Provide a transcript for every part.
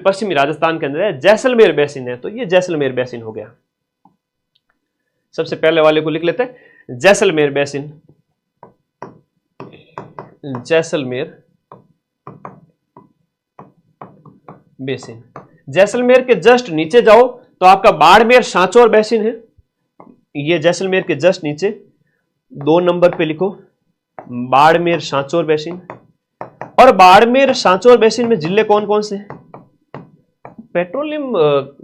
पश्चिमी राजस्थान के अंदर है, जैसलमेर बेसिन है, तो ये जैसलमेर बेसिन हो गया। सबसे पहले वाले को लिख लेते हैं, जैसलमेर बेसिन, जैसलमेर बेसिन। जैसलमेर के जस्ट नीचे जाओ तो आपका बाड़मेर सांचौर बेसिन है, ये जैसलमेर के जस्ट नीचे 2 नंबर पे लिखो बाड़मेर सांचौर बेसिन। और बाड़मेर सांचौर बेसिन में जिले कौन कौन से हैं? पेट्रोलियम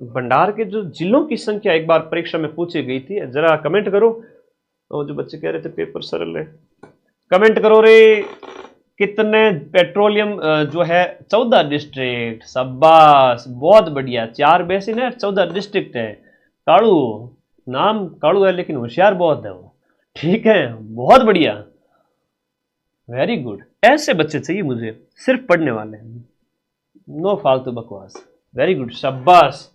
भंडार के जो जिलों की संख्या एक बार परीक्षा में पूछी गई थी, जरा कमेंट करो। और जो बच्चे कह रहे थे पेपर सरल है, कमेंट करो रे, कितने पेट्रोलियम जो है 14 डिस्ट्रिक्ट, शाबाश बहुत बढ़िया। 4 बेसिन है, 14 डिस्ट्रिक्ट है। काड़ू नाम काड़ू है लेकिन होशियार बहुत है वो, ठीक है, बहुत बढ़िया, वेरी गुड। ऐसे बच्चे चाहिए मुझे, सिर्फ पढ़ने वाले, नो फालतू बकवास। वेरी गुड, शाबाश,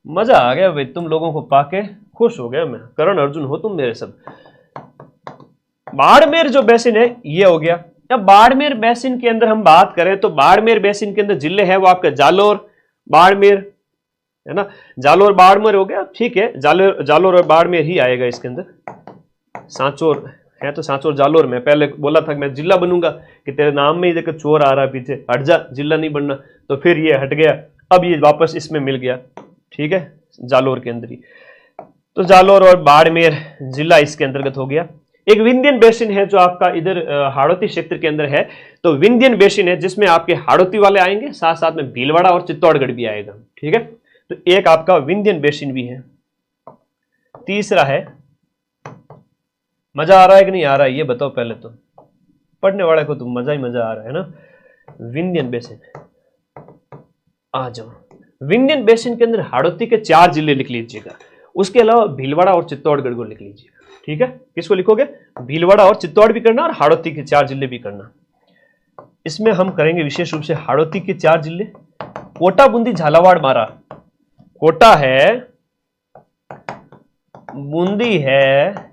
मजा आ गया भाई, तुम लोगों को पाके खुश हो गया मैं। करण अर्जुन हो तुम मेरे सब। बाड़मेर जो बेसिन है ये हो गया। अब बाड़मेर बेसिन के अंदर हम बात करें तो बाड़मेर बेसिन के अंदर जिले हैं वो आपका जालोर, बाड़मेर, है ना, जालोर बाड़मेर हो गया, ठीक है, जालोर और बाड़मेर ही आएगा इसके अंदर। सांचौर है तो सांचौर जालोर में, पहले बोला था कि मैं जिला बनूंगा कि तेरे नाम में ही देखो चोर आ रहा है पीछे, हट जा, जिला नहीं बनना, तो फिर ये हट गया, अब ये वापस इसमें मिल गया, ठीक है, जालोर के अंदर ही। तो जालोर और बाड़मेर जिला इसके अंतर्गत हो गया। एक विंध्यन बेसिन है जो आपका इधर हाड़ौती क्षेत्र के अंदर है, तो विंध्यन बेसिन है जिसमें आपके हाड़ौती वाले आएंगे, साथ साथ में भीलवाड़ा और चित्तौड़गढ़ भी आएगा, ठीक है। तो एक आपका विंध्यन बेसिन भी है। तीसरा है, मजा आ रहा है कि नहीं आ रहा है ये बताओ पहले तो, पढ़ने वाले को तो मजा ही मजा आ रहा है ना। विंध्यन बेसिन, आ जाओ। विंध्यन बेसिन के अंदर हाड़ौती के 4 जिले लिख लीजिएगा, उसके अलावा भीलवाड़ा और चित्तौड़गढ़ को लिख लीजिएगा, ठीक है। किसको लिखोगे? भीलवाड़ा और चित्तौड़ भी करना और हाड़ौती के 4 जिले भी करना। इसमें हम करेंगे विशेष रूप से हाड़ौती के 4 जिले, कोटा, बूंदी, झालावाड़, बारा। कोटा है, बूंदी है,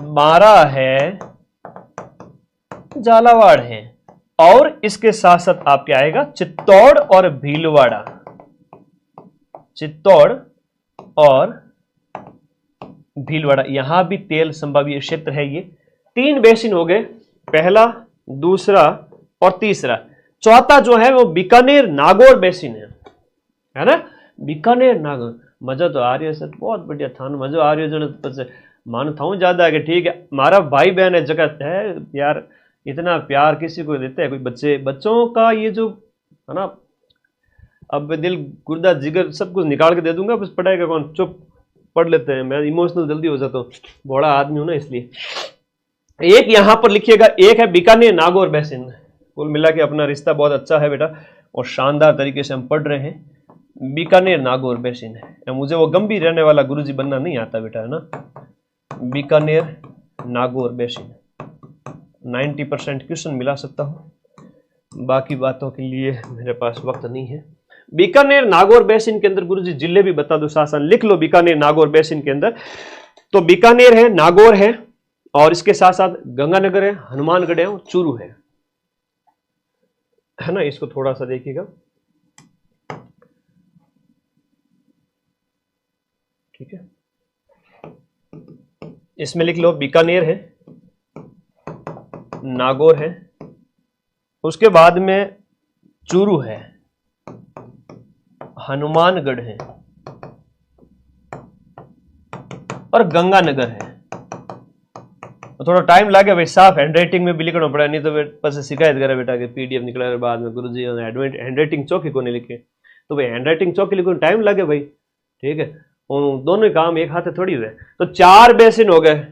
बारा है, झालावाड़ है, और इसके साथ साथ आपके आएगा चित्तौड़ और भीलवाड़ा, चित्तौड़ और भीलवाड़ा। यहां भी तेल संभावीय क्षेत्र है। ये 3 बेसिन हो गए, पहला, दूसरा और तीसरा। चौथा जो है वो बीकानेर नागौर बेसिन है ना, बीकानेर नागौर। मजा तो आ रही है सर, बहुत बढ़िया था, मजा आ रही है जो मान था ज्यादा है कि ठीक है, हमारा भाई बहन है, जगत है यार, इतना प्यार किसी को देते हैं कोई बच्चों का ये जो है ना, अब दिल गुर्दा जिगर सब कुछ निकाल के दे दूंगा, बस पढ़ाएगा कौन, चुप पढ़ लेते हैं, मैं इमोशनल जल्दी हो जाता हूँ, बड़ा आदमी हूं ना इसलिए। एक यहां पर लिखिएगा, एक है बीकानेर नागौर बेसिन। कुल मिला के अपना रिश्ता बहुत अच्छा है बेटा, और शानदार तरीके से हम पढ़ रहे हैं। बीकानेर नागौर बेसिन है। मुझे वो गंभीर रहने वाला गुरुजी बनना नहीं आता बेटा, है ना। बीकानेर नागौर बेसिन 90% क्वेश्चन मिला सकता हूं, बाकी बातों के लिए मेरे पास वक्त नहीं है। बीकानेर नागौर बेसिन के अंदर गुरुजी जिले भी बता दो, शासन लिख लो। बीकानेर नागौर बेसिन के अंदर तो बीकानेर है, नागौर है, और इसके साथ साथ गंगानगर है, हनुमानगढ़ है और चूरू है ना। इसको थोड़ा सा देखिएगा, ठीक है। इसमें लिख लो बीकानेर है, नागौर है, उसके बाद में चूरू है, हनुमानगढ़ है और गंगानगर है। तो थोड़ा टाइम लगे भाई, साफ हैंडराइटिंग में भी लिखना पड़ा, नहीं तो बस शिकायत करे बेटा कि पीडीएफ निकला है बाद में गुरुजी हैंडराइटिंग चौकी को नहीं लिखे, तो भाई हैंडराइटिंग चौकी लिखने टाइम लगे भाई, ठीक है। दोनों ही काम एक हाथ से थोड़ी हुए। तो 4 बेसिन हो गए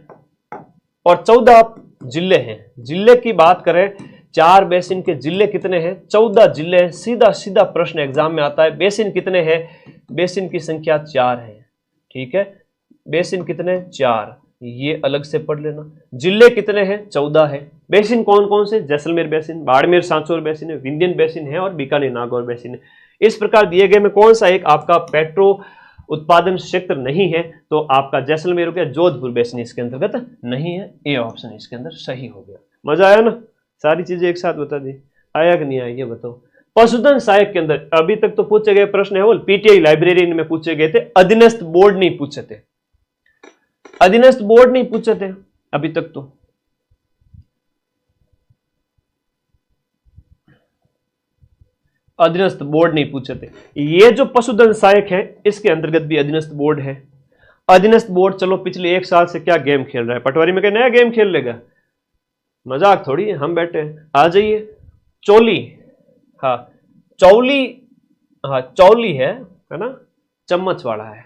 और 14 जिले हैं। जिले की बात करें, 4 बेसिन के जिले कितने हैं? 14 जिले हैं। सीधा सीधा प्रश्न एग्जाम में आता है, बेसिन कितने हैं? बेसिन की संख्या 4 है, ठीक है। बेसिन कितने? 4, ये अलग से पढ़ लेना। जिले कितने हैं? 14 है। बेसिन कौन कौन से? जैसलमेर बेसिन, बाड़मेर सांचौर बेसिन है, विंध्यन बेसिन है और बीकानेर नागौर बेसिन है। इस प्रकार दिए गए में कौन सा एक आपका पेट्रो उत्पादन क्षेत्र नहीं है? तो आपका जैसलमेर हो गया। जोधपुर बेसिन इसके अंतर्गत नहीं है, ए ऑप्शन इसके अंदर सही हो गया। मजा आया ना? सारी चीजें एक साथ बता दी, आया कि नहीं आया ये बताओ। पशुधन सहायक के अंदर अभी तक तो पूछे गए प्रश्न है वो पीटीआई लाइब्रेरियन में पूछे गए थे, अधीनस्थ बोर्ड नहीं पूछे थे, अधीनस्थ बोर्ड नहीं पूछे थे अभी तक तो। अधीनस्थ बोर्ड नहीं पूछे थे। ये जो पशुधन सहायक है इसके अंतर्गत भी अधीनस्थ बोर्ड है। अधीनस्थ बोर्ड चलो पिछले 1 साल से क्या गेम खेल रहा है, पटवारी में क्या नया गेम खेल लेगा, मजाक थोड़ी है, हम बैठे हैं। आ जाइए चोली, हाँ चौली, हाँ चौली है ना, चम्मच वाला है,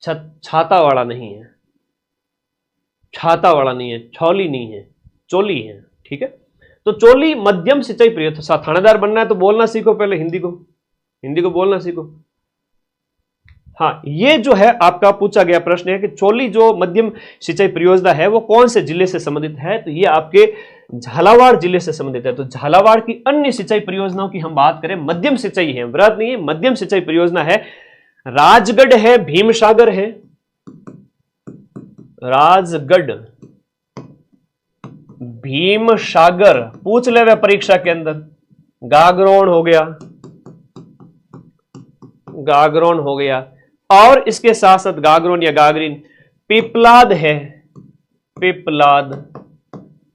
छाता वाला नहीं है, छाता वाला नहीं है, छौली नहीं है, चोली है, ठीक है। तो चोली मध्यम सिंचाई प्रयोग, थानेदार बनना है तो बोलना सीखो पहले, हिंदी को बोलना सीखो। हाँ ये जो है आपका पूछा गया प्रश्न है कि चोली जो मध्यम सिंचाई परियोजना है वो कौन से जिले से संबंधित है, तो ये आपके झालावाड़ जिले से संबंधित है। तो झालावाड़ की अन्य सिंचाई परियोजनाओं की हम बात करें, मध्यम सिंचाई है, वृहद नहीं है, मध्यम सिंचाई परियोजना है, राजगढ़ है, भीमसागर है, राजगढ़ भीमसागर पूछ ले वे परीक्षा के अंदर, गागरोन हो गया, गागरोन हो गया, और इसके साथ साथ गागरोन या गागरीन, पिपलाद है, पिपलाद,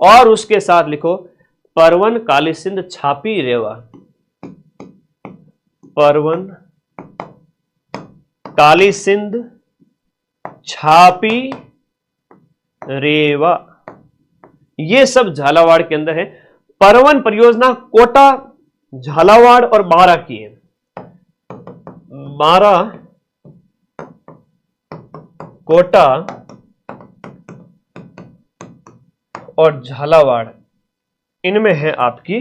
और उसके साथ लिखो परवन, कालीसिंध, छापी, रेवा, परवन, कालीसिंध, छापी, रेवा, ये सब झालावाड़ के अंदर है। परवन परियोजना कोटा, झालावाड़ और बारा की है, बारा, कोटा और झालावाड़, इनमें है आपकी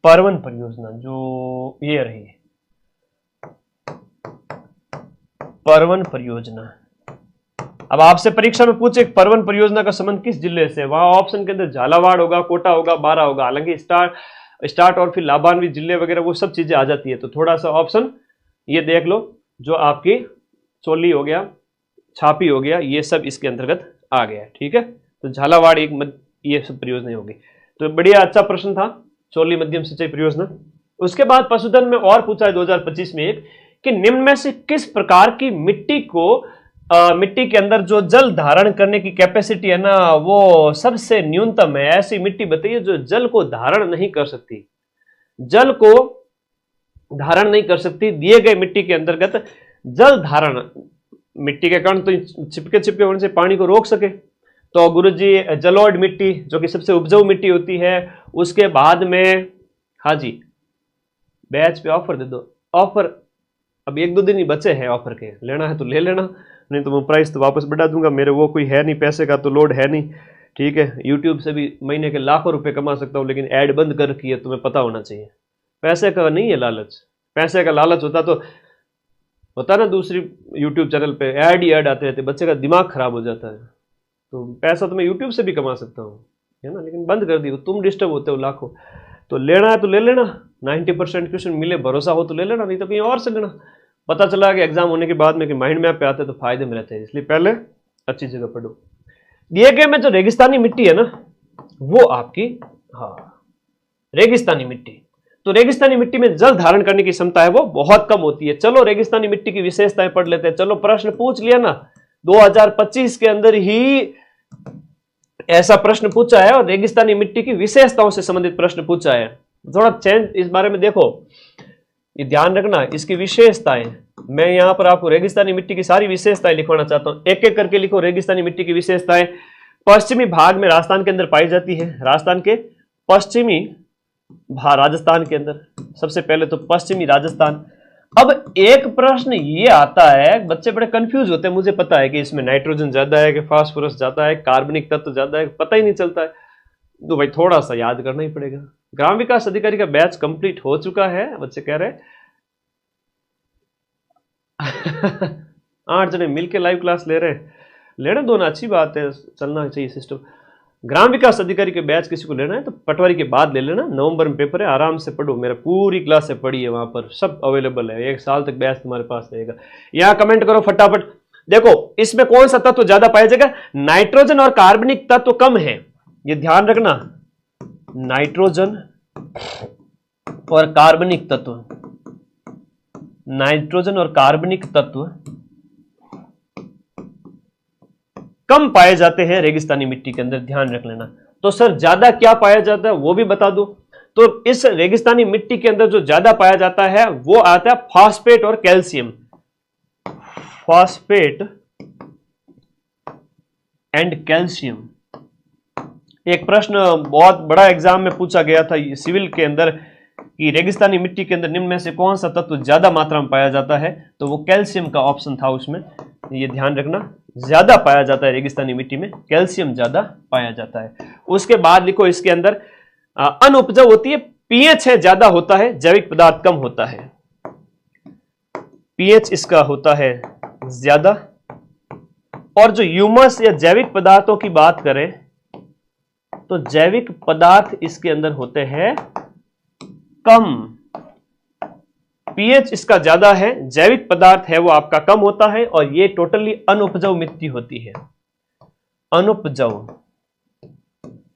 परवन परियोजना, जो ये रही परवन परियोजना। अब आपसे परीक्षा में पूछे परवन परियोजना का संबंध किस जिले से, वहां ऑप्शन के अंदर झालावाड़ होगा, कोटा होगा, बारा होगा, हालांकि स्टार्ट और फिर लाभान्वित जिले वगैरह वो सब चीजें आ जाती है, तो थोड़ा सा ऑप्शन ये देख लो, जो आपकी चोली हो गया, छापी हो गया, ये सब इसके अंतर्गत आ गया, ठीक है। तो झालावाड़ एक ये सब परियोजना होगी। तो बढ़िया अच्छा प्रश्न था, चोली मध्यम सिंचाई परियोजना। उसके बाद पशुधन में और पूछा है 2025 में एक, कि निम्न में से किस प्रकार की मिट्टी को मिट्टी के अंदर जो जल धारण करने की कैपेसिटी है ना वो सबसे न्यूनतम है, ऐसी मिट्टी बताइए जो जल को धारण नहीं कर सकती, जल को धारण नहीं कर सकती। दिए गए मिट्टी के अंतर्गत जल धारण, मिट्टी के कारण तो चिपके होने से पानी को रोक सके, तो गुरुजी जलोढ़ मिट्टी जो कि सबसे उपजाऊ मिट्टी होती है, उसके बाद में हाँ जी बैच पे ऑफर दे दो, ऑफर अब 1-2 दिन ही बचे हैं ऑफर के, लेना है तो ले लेना, नहीं तो मैं प्राइस तो वापस बढ़ा दूंगा, मेरे वो कोई है नहीं, पैसे का तो लोड है नहीं, ठीक है। यूट्यूब से भी महीने के लाखों रुपए कमा सकता हूँ, लेकिन ऐड बंद कर रखी है, तुम्हें पता होना चाहिए, पैसे का नहीं है लालच, पैसे का लालच होता ना दूसरी यूट्यूब चैनल पे ऐड ही ऐड आते रहते, बच्चे का दिमाग खराब हो जाता है। तो पैसा तो मैं यूट्यूब से भी कमा सकता हूँ, है ना, लेकिन बंद कर दी, तुम डिस्टर्ब होते हो लाखों। तो लेना है तो ले लेना, 90% क्वेश्चन मिले, भरोसा हो तो ले लेना, नहीं तो कहीं और से लेना। पता चला कि एग्जाम होने के बाद में कि माइंड मैप पे आते तो फायदे में रहते हैं, इसलिए पहले अच्छी जगह पढ़ो। दिए गए में जो रेगिस्तानी मिट्टी है ना वो आपकी, हाँ रेगिस्तानी मिट्टी, तो रेगिस्तानी मिट्टी में जल धारण करने की क्षमता है वो बहुत कम होती है। चलो रेगिस्तानी मिट्टी की विशेषताएं पढ़ लेते हैं। चलो प्रश्न पूछ लिया ना, 2025 के अंदर ही ऐसा प्रश्न पूछा है और रेगिस्तानी मिट्टी की विशेषताओं से संबंधित प्रश्न पूछा है। थोड़ा चेंज इस बारे में देखो, ये ध्यान रखना, इसकी विशेषताएं, मैं यहां पर आपको रेगिस्तानी मिट्टी की सारी विशेषताएं लिखवाना चाहता हूं, एक एक करके लिखो। रेगिस्तानी मिट्टी की विशेषताएं पश्चिमी भाग में राजस्थान के अंदर पाई जाती है, राजस्थान के पश्चिमी भाग, राजस्थान के अंदर सबसे पहले तो पश्चिमी राजस्थान। अब एक प्रश्न ये आता है, बच्चे बड़े कंफ्यूज होते हैं, मुझे पता है कि इसमें नाइट्रोजन ज्यादा है कि फास्फोरस ज्यादा है, कार्बनिक तत्व ज्यादा है, पता ही नहीं चलता है, तो भाई थोड़ा सा याद करना ही पड़ेगा। ग्राम विकास अधिकारी का बैच कंप्लीट हो चुका है, बच्चे कह रहे हैं 8 जने मिलके लाइव क्लास ले रहे हैं, लेने दो ना, अच्छी बात है, चलना चाहिए सिस्टम। ग्राम विकास अधिकारी के बैच किसी को लेना है तो पटवारी के बाद ले लेना, नवंबर में पेपर है, आराम से पढ़ो, मेरा पूरी क्लास से पढ़ी है, वहां पर सब अवेलेबल है, 1 साल तक बैच तुम्हारे पास रहेगा। यहाँ कमेंट करो फटाफट। देखो इसमें कौन सा तत्व ज्यादा पाया जाएगा, नाइट्रोजन और कार्बनिक तत्व कम है, ये ध्यान रखना, नाइट्रोजन और कार्बनिक तत्व, नाइट्रोजन और कार्बनिक तत्व कम पाए जाते हैं रेगिस्तानी मिट्टी के अंदर, ध्यान रख लेना। तो सर ज्यादा क्या पाया जाता है वो भी बता दो। तो इस रेगिस्तानी मिट्टी के अंदर जो ज्यादा पाया जाता है वो आता है फास्फेट और कैल्शियम, फास्फेट एंड कैल्शियम। एक प्रश्न बहुत बड़ा एग्जाम में पूछा गया था सिविल के अंदर कि रेगिस्तानी मिट्टी के अंदर निम्न में से कौन सा तत्व ज्यादा मात्रा में पाया जाता है, तो वो कैल्शियम का ऑप्शन था उसमें। ये ध्यान रखना, ज्यादा पाया जाता है रेगिस्तानी मिट्टी में, कैल्शियम ज्यादा पाया जाता है। उसके बाद लिखो इसके अंदर अनउपजाऊ होती है, पीएच है ज्यादा होता है, जैविक पदार्थ कम होता है। पीएच इसका होता है ज्यादा। और जो ह्यूमस या जैविक पदार्थों की बात करें तो जैविक पदार्थ इसके अंदर होते हैं कम, पीएच इसका ज्यादा है, जैविक पदार्थ है वो आपका कम होता है, और ये टोटली अनुपजाऊ मिट्टी होती है, अनुपजाऊ।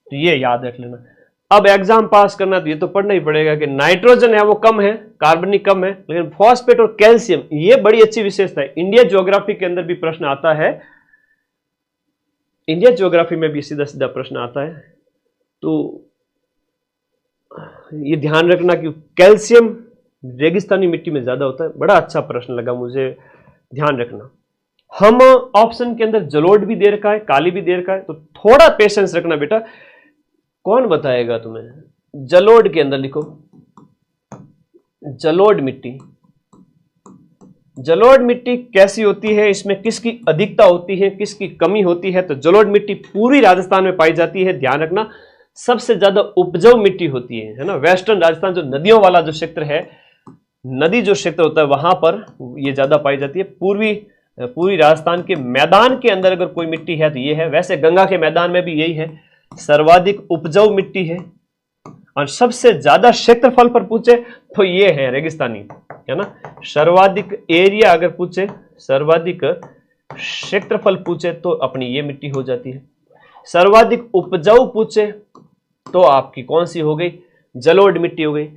तो ये याद रख लेना। अब एग्जाम पास करना तो ये तो पढ़ना ही पड़ेगा कि नाइट्रोजन है वो कम है, कार्बनिक कम है, लेकिन फॉस्फेट और कैल्शियम ये बड़ी अच्छी विशेषता है। इंडिया ज्योग्राफी के अंदर भी प्रश्न आता है, इंडिया ज्योग्राफी में भी सीधा सीधा प्रश्न आता है। तो ये ध्यान रखना कि कैल्शियम रेगिस्तानी मिट्टी में ज्यादा होता है। बड़ा अच्छा प्रश्न लगा मुझे, ध्यान रखना। हम ऑप्शन के अंदर जलोढ़ भी दे रखा है, काली भी दे रखा है, तो थोड़ा पेशेंस रखना बेटा। कौन बताएगा तुम्हें? जलोढ़ के अंदर लिखो जलोढ़ मिट्टी। जलोढ़ मिट्टी कैसी होती है, इसमें किसकी अधिकता होती है, किसकी कमी होती है? तो जलोढ़ मिट्टी पूरी राजस्थान में पाई जाती है, ध्यान रखना। सबसे ज्यादा उपजाऊ मिट्टी होती है ना, वेस्टर्न राजस्थान जो नदियों वाला जो क्षेत्र है, नदी जो क्षेत्र होता है वहां पर ये ज्यादा पाई जाती है। पूरी राजस्थान के मैदान के अंदर अगर कोई मिट्टी है तो ये है। वैसे गंगा के मैदान में भी यही है, सर्वाधिक उपजाऊ मिट्टी है। और सबसे ज्यादा क्षेत्रफल पर पूछे तो ये है रेगिस्तानी, है ना। सर्वाधिक एरिया अगर पूछे, सर्वाधिक क्षेत्रफल पूछे तो अपनी ये मिट्टी हो जाती है। सर्वाधिक उपजाऊ पूछे तो आपकी कौन सी हो गई? जलोढ़ मिट्टी हो गई।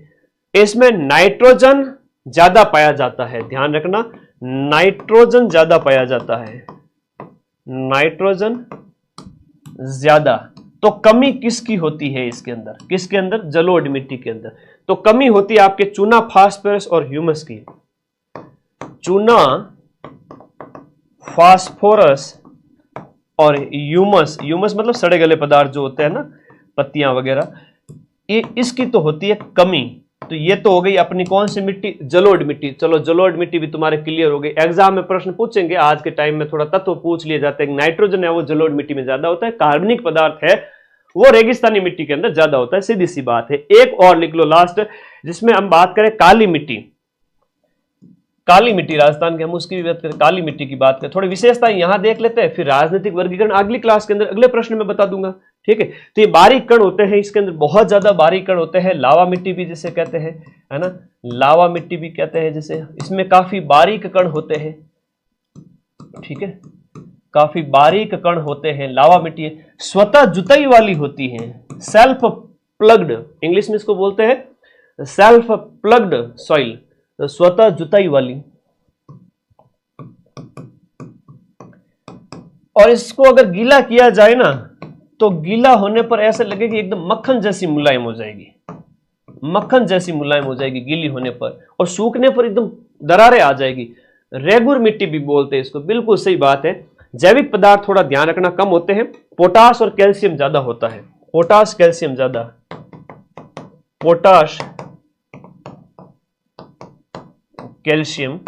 इसमें नाइट्रोजन ज्यादा पाया जाता है, ध्यान रखना, नाइट्रोजन ज्यादा पाया जाता है, नाइट्रोजन ज्यादा। तो कमी किसकी होती है इसके अंदर? किसके अंदर? जलोढ़ मिट्टी के अंदर। तो कमी होती है आपके चूना, फास्फोरस और ह्यूमस की। चूना, फास्फोरस और ह्यूमस, ह्यूमस मतलब सड़े गले पदार्थ जो होते हैं ना, पत्तियां वगैरह, ये इसकी तो होती है कमी। तो ये तो हो गई अपनी कौन सी मिट्टी? जलोढ़ मिट्टी। चलो जलोढ़ मिट्टी भी तुम्हारे क्लियर हो गई। एग्जाम में प्रश्न पूछेंगे, आज के टाइम में थोड़ा तत्व पूछ लिए जाते हैं। नाइट्रोजन है वो जलोढ़ मिट्टी में ज्यादा होता है, कार्बनिक पदार्थ है वो रेगिस्तानी मिट्टी के अंदर ज्यादा होता है, सीधी सी बात है। एक और लिख लो लास्ट, जिसमें हम बात करें काली मिट्टी। काली मिट्टी राजस्थान की, हम उसकी भी बात करें, काली मिट्टी की बात करें। थोड़ी विशेषता यहां देख लेते हैं, फिर राजनीतिक वर्गीकरण अगली क्लास के अंदर अगले प्रश्न में बता दूंगा, ठीक है। तो ये बारीक कण होते हैं, इसके अंदर बहुत ज्यादा बारीक कण होते हैं। लावा मिट्टी भी जिसे कहते हैं, है ना, लावा मिट्टी भी कहते हैं जिसे, इसमें काफी बारीक कण होते हैं, ठीक है, काफी बारीक कण होते हैं। लावा मिट्टी स्वतः जुताई वाली होती है, सेल्फ प्लग्ड, इंग्लिश में इसको बोलते हैं सेल्फ प्लग्ड सॉइल, स्वतः जुताई वाली। और इसको अगर गीला किया जाए ना तो गीला होने पर ऐसे लगे कि एकदम मक्खन जैसी मुलायम हो जाएगी, मक्खन जैसी मुलायम हो जाएगी गीली होने पर, और सूखने पर एकदम दरारें आ जाएगी। रेगुर मिट्टी भी बोलते हैं इसको, बिल्कुल सही बात है। जैविक पदार्थ थोड़ा ध्यान रखना कम होते हैं, पोटास और कैल्शियम ज्यादा होता है, पोटास कैल्शियम ज्यादा, पोटास कैल्शियम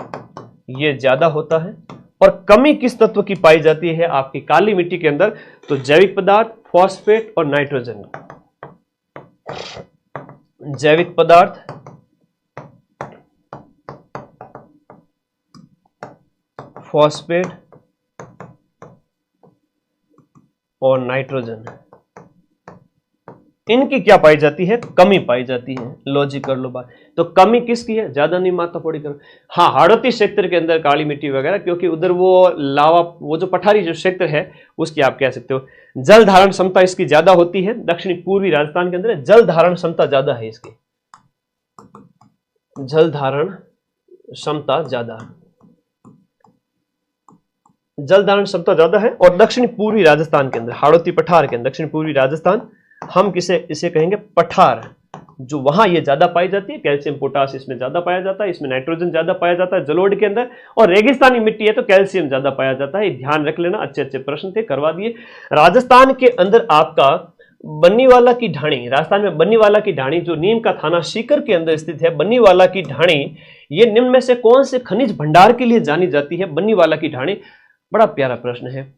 ये ज्यादा होता है। और कमी किस तत्व की पाई जाती है आपकी काली मिट्टी के अंदर? तो जैविक पदार्थ, फॉस्फेट और नाइट्रोजन। जैविक पदार्थ, फॉस्फेट और नाइट्रोजन, इनकी क्या पाई जाती है? कमी पाई जाती है। लॉजिक कर लो बात। तो कमी किसकी है? ज्यादा नहीं माता पड़ी करो। हाँ, हाड़ौती क्षेत्र के अंदर काली मिट्टी वगैरह, क्योंकि उधर वो लावा, वो जो पठारी जो क्षेत्र है उसकी आप कह सकते हो। जल धारण क्षमता इसकी ज्यादा होती है, दक्षिणी पूर्वी राजस्थान के अंदर जल धारण क्षमता ज्यादा है इसकी, जल धारण क्षमता ज्यादा, जल धारण क्षमता ज्यादा है। और दक्षिण पूर्वी राजस्थान के अंदर, हाड़ौती पठार के अंदर, दक्षिण पूर्वी राजस्थान, हम किसे इसे कहेंगे पठार, जो वहां ये ज्यादा पाई जाती है। कैल्शियम पोटास इसमें ज्यादा पाया जाता है, इसमें नाइट्रोजन ज्यादा पाया जाता है जलोढ़ के अंदर। और रेगिस्तानी मिट्टी है तो कैल्शियम ज्यादा पाया जाता है। ध्यान रख लेना, अच्छे अच्छे प्रश्न थे, करवा दिए। राजस्थान के अंदर आपका बन्नीवाला की ढाणी, राजस्थान में बन्नीवाला की ढाणी जो नीम का थाना सीकर के अंदर स्थित है, बन्नीवाला की ढाणी, ये निम्न में से कौन से खनिज भंडार के लिए जानी जाती है? बन्नीवाला की ढाणी, बड़ा प्यारा प्रश्न है,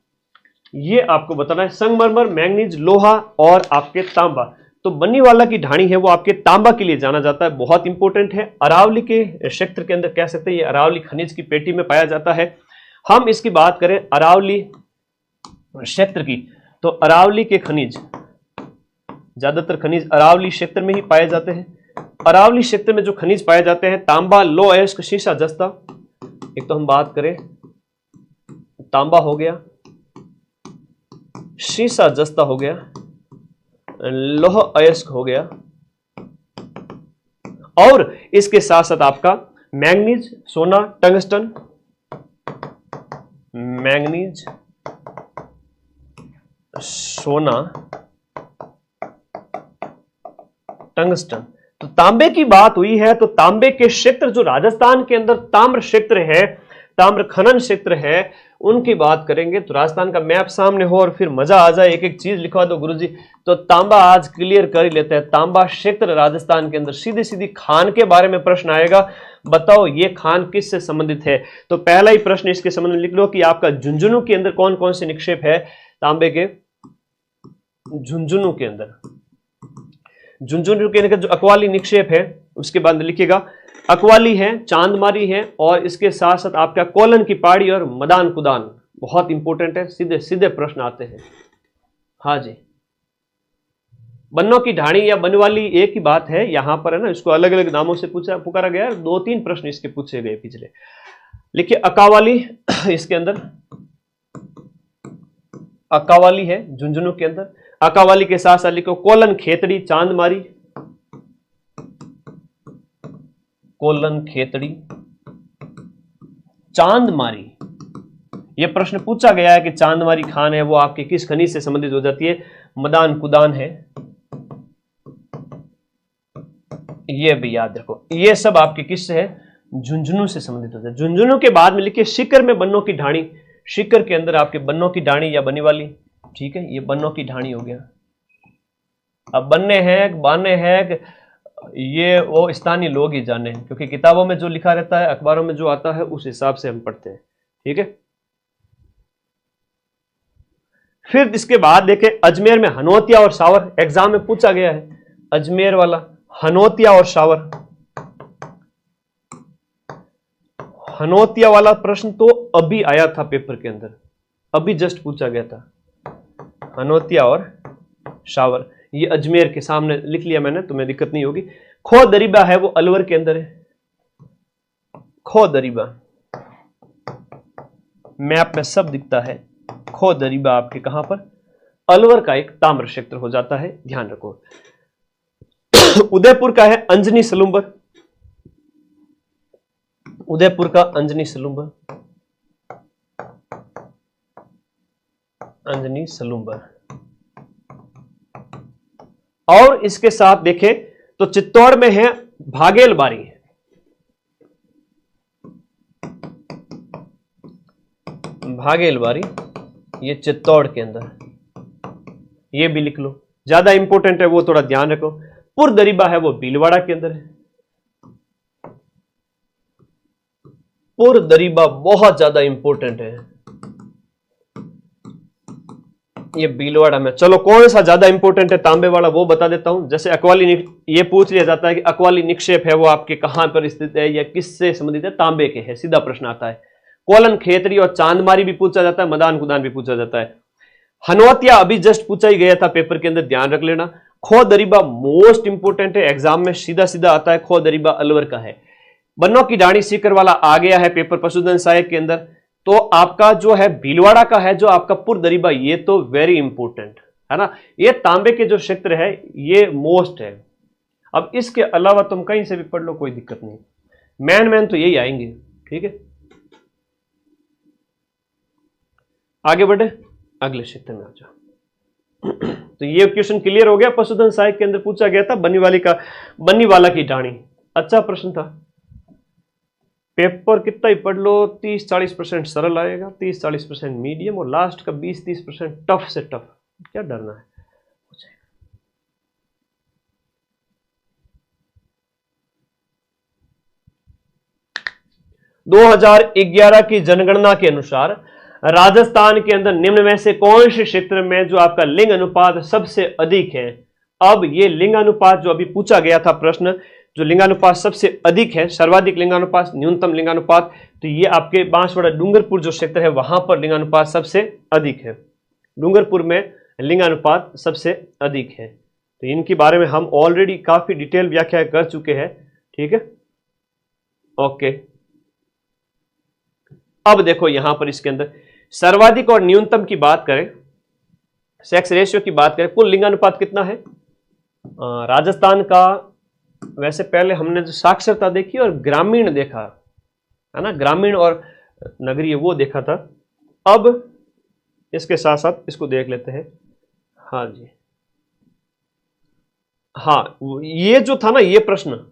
ये आपको बताना है। संगमरमर, मैंगनीज, लोहा और आपके तांबा। तो बन्नीवाला की ढाणी है वो आपके तांबा के लिए जाना जाता है, बहुत इंपॉर्टेंट है। अरावली के क्षेत्र के अंदर कह सकते हैं, ये अरावली खनिज की पेटी में पाया जाता है। हम इसकी बात करें अरावली क्षेत्र की, तो अरावली के खनिज, ज्यादातर खनिज अरावली क्षेत्र में ही पाए जाते हैं। अरावली क्षेत्र में जो खनिज पाए जाते हैं, तांबा, लौह अयस्क, शीशा, जस्ता। एक तो हम बात करें, तांबा हो गया, शीशा जस्ता हो गया, लौह अयस्क हो गया, और इसके साथ साथ आपका मैंगनीज, सोना, टंगस्टन, मैंगनीज, सोना, टंगस्टन। तो तांबे की बात हुई है, तो तांबे के क्षेत्र जो राजस्थान के अंदर ताम्र क्षेत्र है, ताम्र खनन क्षेत्र है, उनकी बात करेंगे। तो राजस्थान का मैप सामने हो और फिर मजा आ जाए, एक एक चीज लिखवा दो गुरुजी। तो तांबा आज क्लियर कर ही लेते हैं। तांबा क्षेत्र राजस्थान के अंदर, सीधी सीधी खान के बारे में प्रश्न आएगा, बताओ ये खान किससे संबंधित है? तो पहला ही प्रश्न इसके संबंध में लिख लो कि आपका झुंझुनू के अंदर कौन कौन से निक्षेप है तांबे के? झुंझुनू के अंदर, झुंझुनू के अंदर जो अकवाली निक्षेप है, उसके बाद लिखिएगा अकवाली है, चांदमारी है, और इसके साथ साथ आपका कोलन की पहाड़ी और मदान कुदान, बहुत इंपॉर्टेंट है, सीधे सीधे प्रश्न आते हैं। हाँ जी, बन्नों की ढाणी या बनवाली एक ही बात है, यहां पर है ना, इसको अलग अलग नामों से पुकारा गया है। 2-3 प्रश्न इसके पूछे गए पिछले। लिखिए अकावाली, इसके अंदर अकावाली है झुंझुनू के अंदर। अकावाली के साथ साथ लिखो कोलन, खेतड़ी, चांदमारी, कोलन, खेतड़ी, चांदमारी। यह प्रश्न पूछा गया है कि चांदमारी खान है वो आपके किस खनिज से संबंधित हो जाती है? मदान कुदान है, ये भी याद रखो। ये सब आपके किससे है? झुंझुनू से संबंधित होता है। झुंझुनू के बाद में लिखिए शिकर में बन्नों की ढाणी। शिकर के अंदर आपके बन्नों की ढाणी या बनीवाली, ठीक है, ये बन्नों की ढाणी हो गया। अब बन्ने हैं, बाने हैं, ये वो स्थानीय लोग ही जाने हैं, क्योंकि किताबों में जो लिखा रहता है, अखबारों में जो आता है, उस हिसाब से हम पढ़ते हैं, ठीक है। फिर इसके बाद देखें अजमेर में हनोतिया और शावर, एग्जाम में पूछा गया है अजमेर वाला, हनोतिया और शावर। हनोतिया वाला प्रश्न तो अभी आया था पेपर के अंदर, अभी जस्ट पूछा गया था, हनोतिया और शावर। ये अजमेर के सामने लिख लिया मैंने, तुम्हें दिक्कत नहीं होगी। खो दरीबा है वो अलवर के अंदर है। खो दरीबा मैप में सब दिखता है। खो दरीबा आपके कहां पर? अलवर का एक ताम्र क्षेत्र हो जाता है, ध्यान रखो। उदयपुर का है अंजनी सलूंबर, उदयपुर का अंजनी सलूंबर, अंजनी सलूंबर। और इसके साथ देखें तो चित्तौड़ में है भागेलबारी, भागेलबारी, ये चित्तौड़ के अंदर, ये भी लिख लो, ज्यादा इंपॉर्टेंट है वो, थोड़ा ध्यान रखो। पुरदरीबा है वो भीलवाड़ा के अंदर है। पुरदरीबा बहुत ज्यादा इंपॉर्टेंट है, ये भीलवाड़ा में। चलो कौन सा ज्यादा इंपॉर्टेंट है तांबे वाला वो बता देता हूं। जैसे अकवाली, ये पूछ लिया जाता है कि अकवाली निक्षेप है वो आपके कहां पर स्थित है या किससे संबंधित है? तांबे के है, सीधा प्रश्न आता है। कोलन, खेतरी और चांदमारी भी पूछा जाता है, मदान कुदान भी पूछा जाता है। हनोतिया अभी जस्ट पूछा ही गया था पेपर के अंदर, ध्यान रख लेना। खो दरीबा मोस्ट इंपोर्टेंट है, एग्जाम में सीधा सीधा आता है, खो दरीबा अलवर का है। बन्नों की ढाणी सीकर वाला आ गया है पेपर पशुधन सहायक के अंदर। तो आपका जो है भीलवाड़ा का है जो आपका पुरदरीबा, ये तो वेरी इंपॉर्टेंट है ना, ये तांबे के जो क्षेत्र है ये मोस्ट है। अब इसके अलावा तुम कहीं से भी पढ़ लो, कोई दिक्कत नहीं, मैन तो यही आएंगे। ठीक है, आगे बढ़े, अगले क्षेत्र में आ जाओ। तो ये क्वेश्चन क्लियर हो गया, पशुधन सहायक के अंदर पूछा गया था बन्नीवाला की ढाणी। अच्छा प्रश्न था, पेपर कितना ही पढ़ लो 30-40% सरल आएगा, 30-40% मीडियम, और लास्ट का 20-30% टफ से टफ। क्या डरना है, 2011 की जनगणना के अनुसार राजस्थान के अंदर निम्न में से कौन से क्षेत्र में जो आपका लिंग अनुपात सबसे अधिक है। अब ये लिंगानुपात जो अभी पूछा गया था प्रश्न, जो लिंगानुपात सबसे अधिक है, सर्वाधिक लिंगानुपात, न्यूनतम लिंगानुपात, तो ये आपके बांसवाड़ा डूंगरपुर जो क्षेत्र है वहां पर लिंगानुपात सबसे अधिक है। डूंगरपुर में लिंगानुपात सबसे अधिक है। तो इनके बारे में हम ऑलरेडी काफी डिटेल व्याख्या कर चुके हैं। ठीक है, ओके। अब देखो यहां पर इसके अंदर सर्वाधिक और न्यूनतम की बात करें, सेक्स रेशियो की बात करें, कुल लिंगानुपात कितना है राजस्थान का। वैसे पहले हमने जो साक्षरता देखी और ग्रामीण देखा है ना, ग्रामीण और नगरीय वो देखा था। अब इसके साथ साथ इसको देख लेते हैं। हाँ जी, हाँ, ये जो था ना ये प्रश्न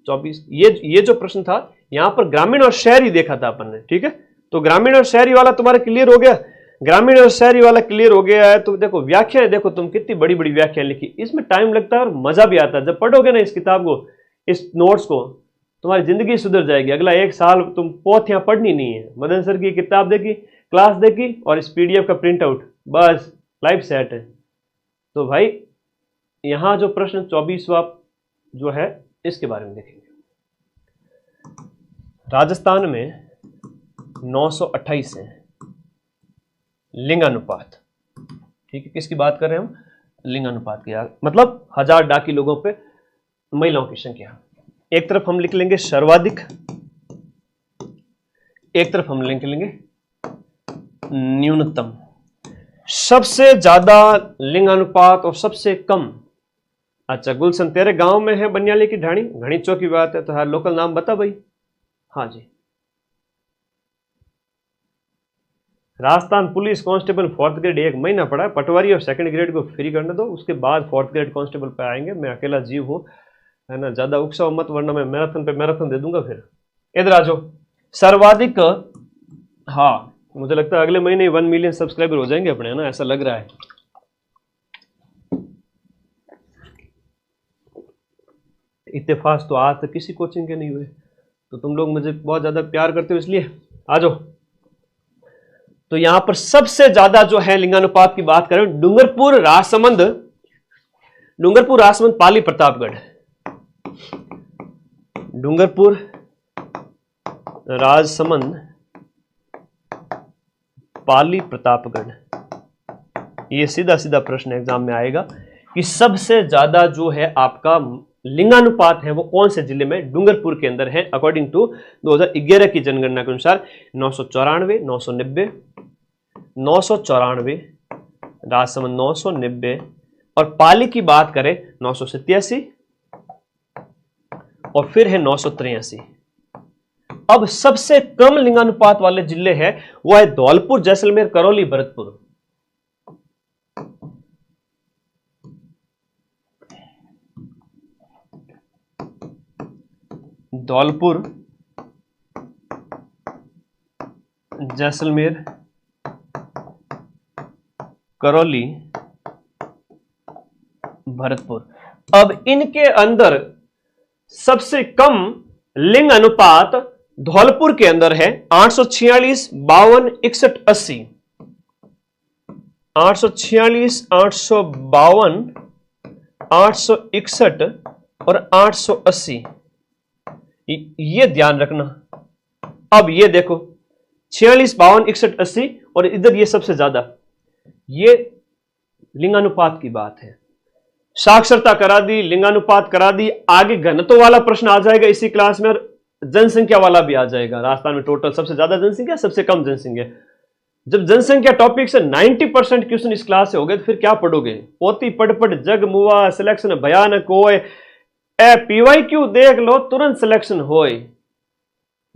24, ये जो प्रश्न था यहां पर ग्रामीण और शहरी देखा था अपन ने। ठीक है, तो ग्रामीण और शहरी वाला तुम्हारा क्लियर हो गया, ग्रामीण और शहरी वाला क्लियर हो गया है। तो देखो व्याख्या, देखो तुम कितनी बड़ी बड़ी व्याख्या लिखी, इसमें टाइम लगता है और मजा भी आता है। जब पढ़ोगे ना इस किताब को, इस नोट्स को, तुम्हारी जिंदगी सुधर जाएगी। अगला 1 साल तुम पोथियां पढ़नी नहीं है, मदन सर की किताब देखी, क्लास देखी और इस PDF का प्रिंट आउट, बस लाइफ सेट है। तो भाई यहां जो प्रश्न 24वां जो है इसके बारे में देखेंगे। राजस्थान में 928 है लिंगानुपात। ठीक है, किसकी बात कर रहे हैं हम, लिंगानुपात की, मतलब 1000 डाकी लोगों पे महिलाओं की संख्या। एक तरफ हम लिख लेंगे सर्वाधिक, एक तरफ हम लिख लेंगे न्यूनतम। सबसे ज्यादा लिंगानुपात और सबसे कम। अच्छा गुलशन, तेरे गांव में है बनियाली की ढाणी, घनी चौकी बात है, तो हर लोकल नाम बता भाई। हाँ जी, Rajasthan police constable 4th grade 1 महीना पड़ा, पटवारी और 2nd ग्रेड को फ्री करने दो, उसके बाद 4th ग्रेड कांस्टेबल पे आएंगे। मैं अकेला जीव हूं, है ना, ज्यादा उकसाओ मत, वरना मैं मैराथन पे मैराथन दे दूंगा। फिर इधर आ जाओ, सर्वाधिक, हाँ मुझे लगता है अगले महीने 1 मिलियन सब्सक्राइबर हो जाएंगे अपने, है ना, ऐसा लग रहा है। इतने फास्ट तो आज तक किसी कोचिंग के नहीं हुए, तो तुम लोग मुझे बहुत ज्यादा प्यार करते हो इसलिए आ जाओ। तो यहां पर सबसे ज्यादा जो है लिंगानुपात की बात करें, डूंगरपुर राजसमंद, पाली प्रतापगढ़, डूंगरपुर राजसमंद पाली प्रतापगढ़। ये सीधा सीधा प्रश्न एग्जाम में आएगा कि सबसे ज्यादा जो है आपका लिंगानुपात है वो कौन से जिले में, डूंगरपुर के अंदर है। अकॉर्डिंग टू 2011 की जनगणना के अनुसार 994, 990, 994, राजसमंद 990, और पाली की बात करें 987 और फिर है 983। अब सबसे कम लिंगानुपात वाले जिले हैं वो है धौलपुर, जैसलमेर, करौली, भरतपुर। धौलपुर, जैसलमेर, करौली, भरतपुर। अब इनके अंदर सबसे कम लिंग अनुपात धौलपुर के अंदर है 846, 52, 61, 80। 846, 852, 861 और 880, ये ध्यान रखना। अब ये देखो 46, 52, 61, 80 और इधर ये सबसे ज्यादा, ये लिंगानुपात की बात है। साक्षरता करा दी, लिंगानुपात करा दी, आगे घनत्व वाला प्रश्न आ जाएगा इसी क्लास में और जनसंख्या वाला भी आ जाएगा। राजस्थान में टोटल सबसे ज्यादा जनसंख्या, सबसे कम जनसंख्या। जब जनसंख्या टॉपिक से 90% क्वेश्चन इस क्लास से हो गए तो फिर क्या पढ़ोगे? पोती पढ़ जग मुआ, सिलेक्शन भयानक होए, ए PYQ देख लो तुरंत सिलेक्शन होए।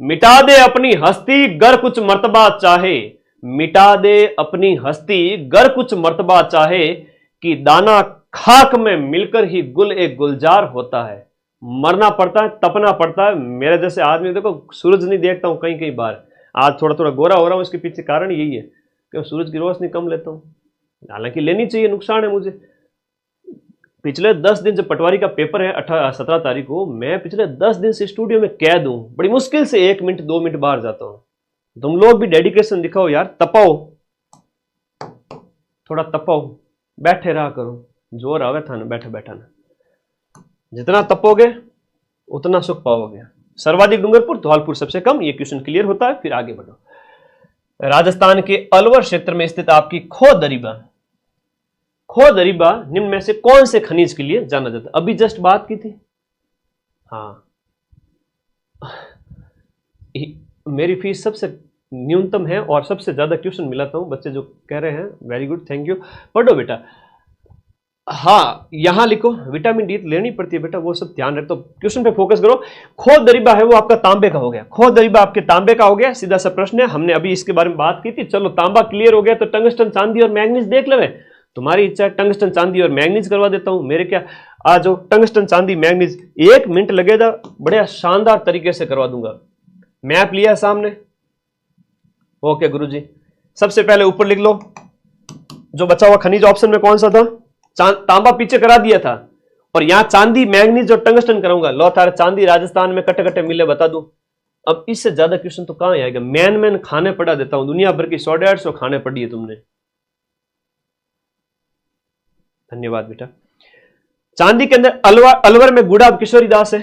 मिटा दे अपनी हस्ती गर कुछ मर्तबा चाहे, मिटा दे अपनी हस्ती गर कुछ मर्तबा चाहे, कि दाना खाक में मिलकर ही गुल एक गुलजार होता है। मरना पड़ता है, तपना पड़ता है। मेरे जैसे आदमी देखो सूरज नहीं देखता हूं कई कई बार, आज थोड़ा थोड़ा गोरा हो रहा हूं, इसके पीछे कारण यही है कि सूरज की रोशनी कम लेता हूं, हालांकि लेनी चाहिए, नुकसान है मुझे। पिछले 10 दिन जब पटवारी का पेपर है 17 तारीख को, मैं पिछले 10 दिन से स्टूडियो में कैद हूं, बड़ी मुश्किल से 1 मिनट 2 मिनट बाहर जाता हूं। तुम लोग भी डेडिकेशन दिखाओ यार, तपाओ, थोड़ा तपाओ, बैठे रहा करो, जोर आवे था ना बैठे बैठा ना, जितना तपोगे उतना सुख पाओगे। सर्वाधिक डूंगरपुर, धौलपुर सबसे कम, ये क्वेश्चन क्लियर होता है। फिर आगे बढ़ो। राजस्थान के अलवर क्षेत्र में स्थित आपकी खो दरीबा, खो दरीबा निम्न में से कौन से खनिज के लिए जाना जाता है? अभी जस्ट बात की थी। हाँ, मेरी फीस सबसे न्यूनतम है और सबसे ज्यादा क्वेश्चन मिलाता हूं, बच्चे जो कह रहे हैं वेरी गुड, थैंक यू। पढ़ो बेटा। हाँ, यहां लिखो, विटामिन डी लेनी पड़ती है बेटा, वो सब ध्यान रखो, तो क्वेश्चन पे फोकस करो। खो दरीबा है वो आपका तांबे का हो गया, खो दरीबा आपके तांबे का हो गया, सीधा सा प्रश्न है, हमने अभी इसके बारे में बात की थी। चलो तांबा क्लियर हो गया, तो टंगस्टन चांदी और मैग्नीज देख ले। तुम्हारी इच्छा है टंगस्टन चांदी और मैग्नीज करवा देता हूं, मेरे क्या, आ जाओ टंगस्टन चांदी मैग्नीज, 1 मिनट लगेगा, बड़े शानदार तरीके से करवा दूंगा। मैप लिया सामने, ओके गुरुजी। सबसे पहले ऊपर लिख लो, जो बचा हुआ खनिज ऑप्शन में कौन सा था? तांबा पीछे करा दिया था, और यहां चांदी मैग्नीज और टंगस्टन कराऊंगा। लो थारे चांदी राजस्थान में कटे कटे मिले बता दूं। अब इससे ज्यादा क्वेश्चन तो कहां आएगा, मैन खाने पड़ा देता हूं, दुनिया भर की 100-150 खाने पड़ी है तुमने। धन्यवाद बेटा। चांदी के अंदर अलवर में गुड़ा किशोरी दास है,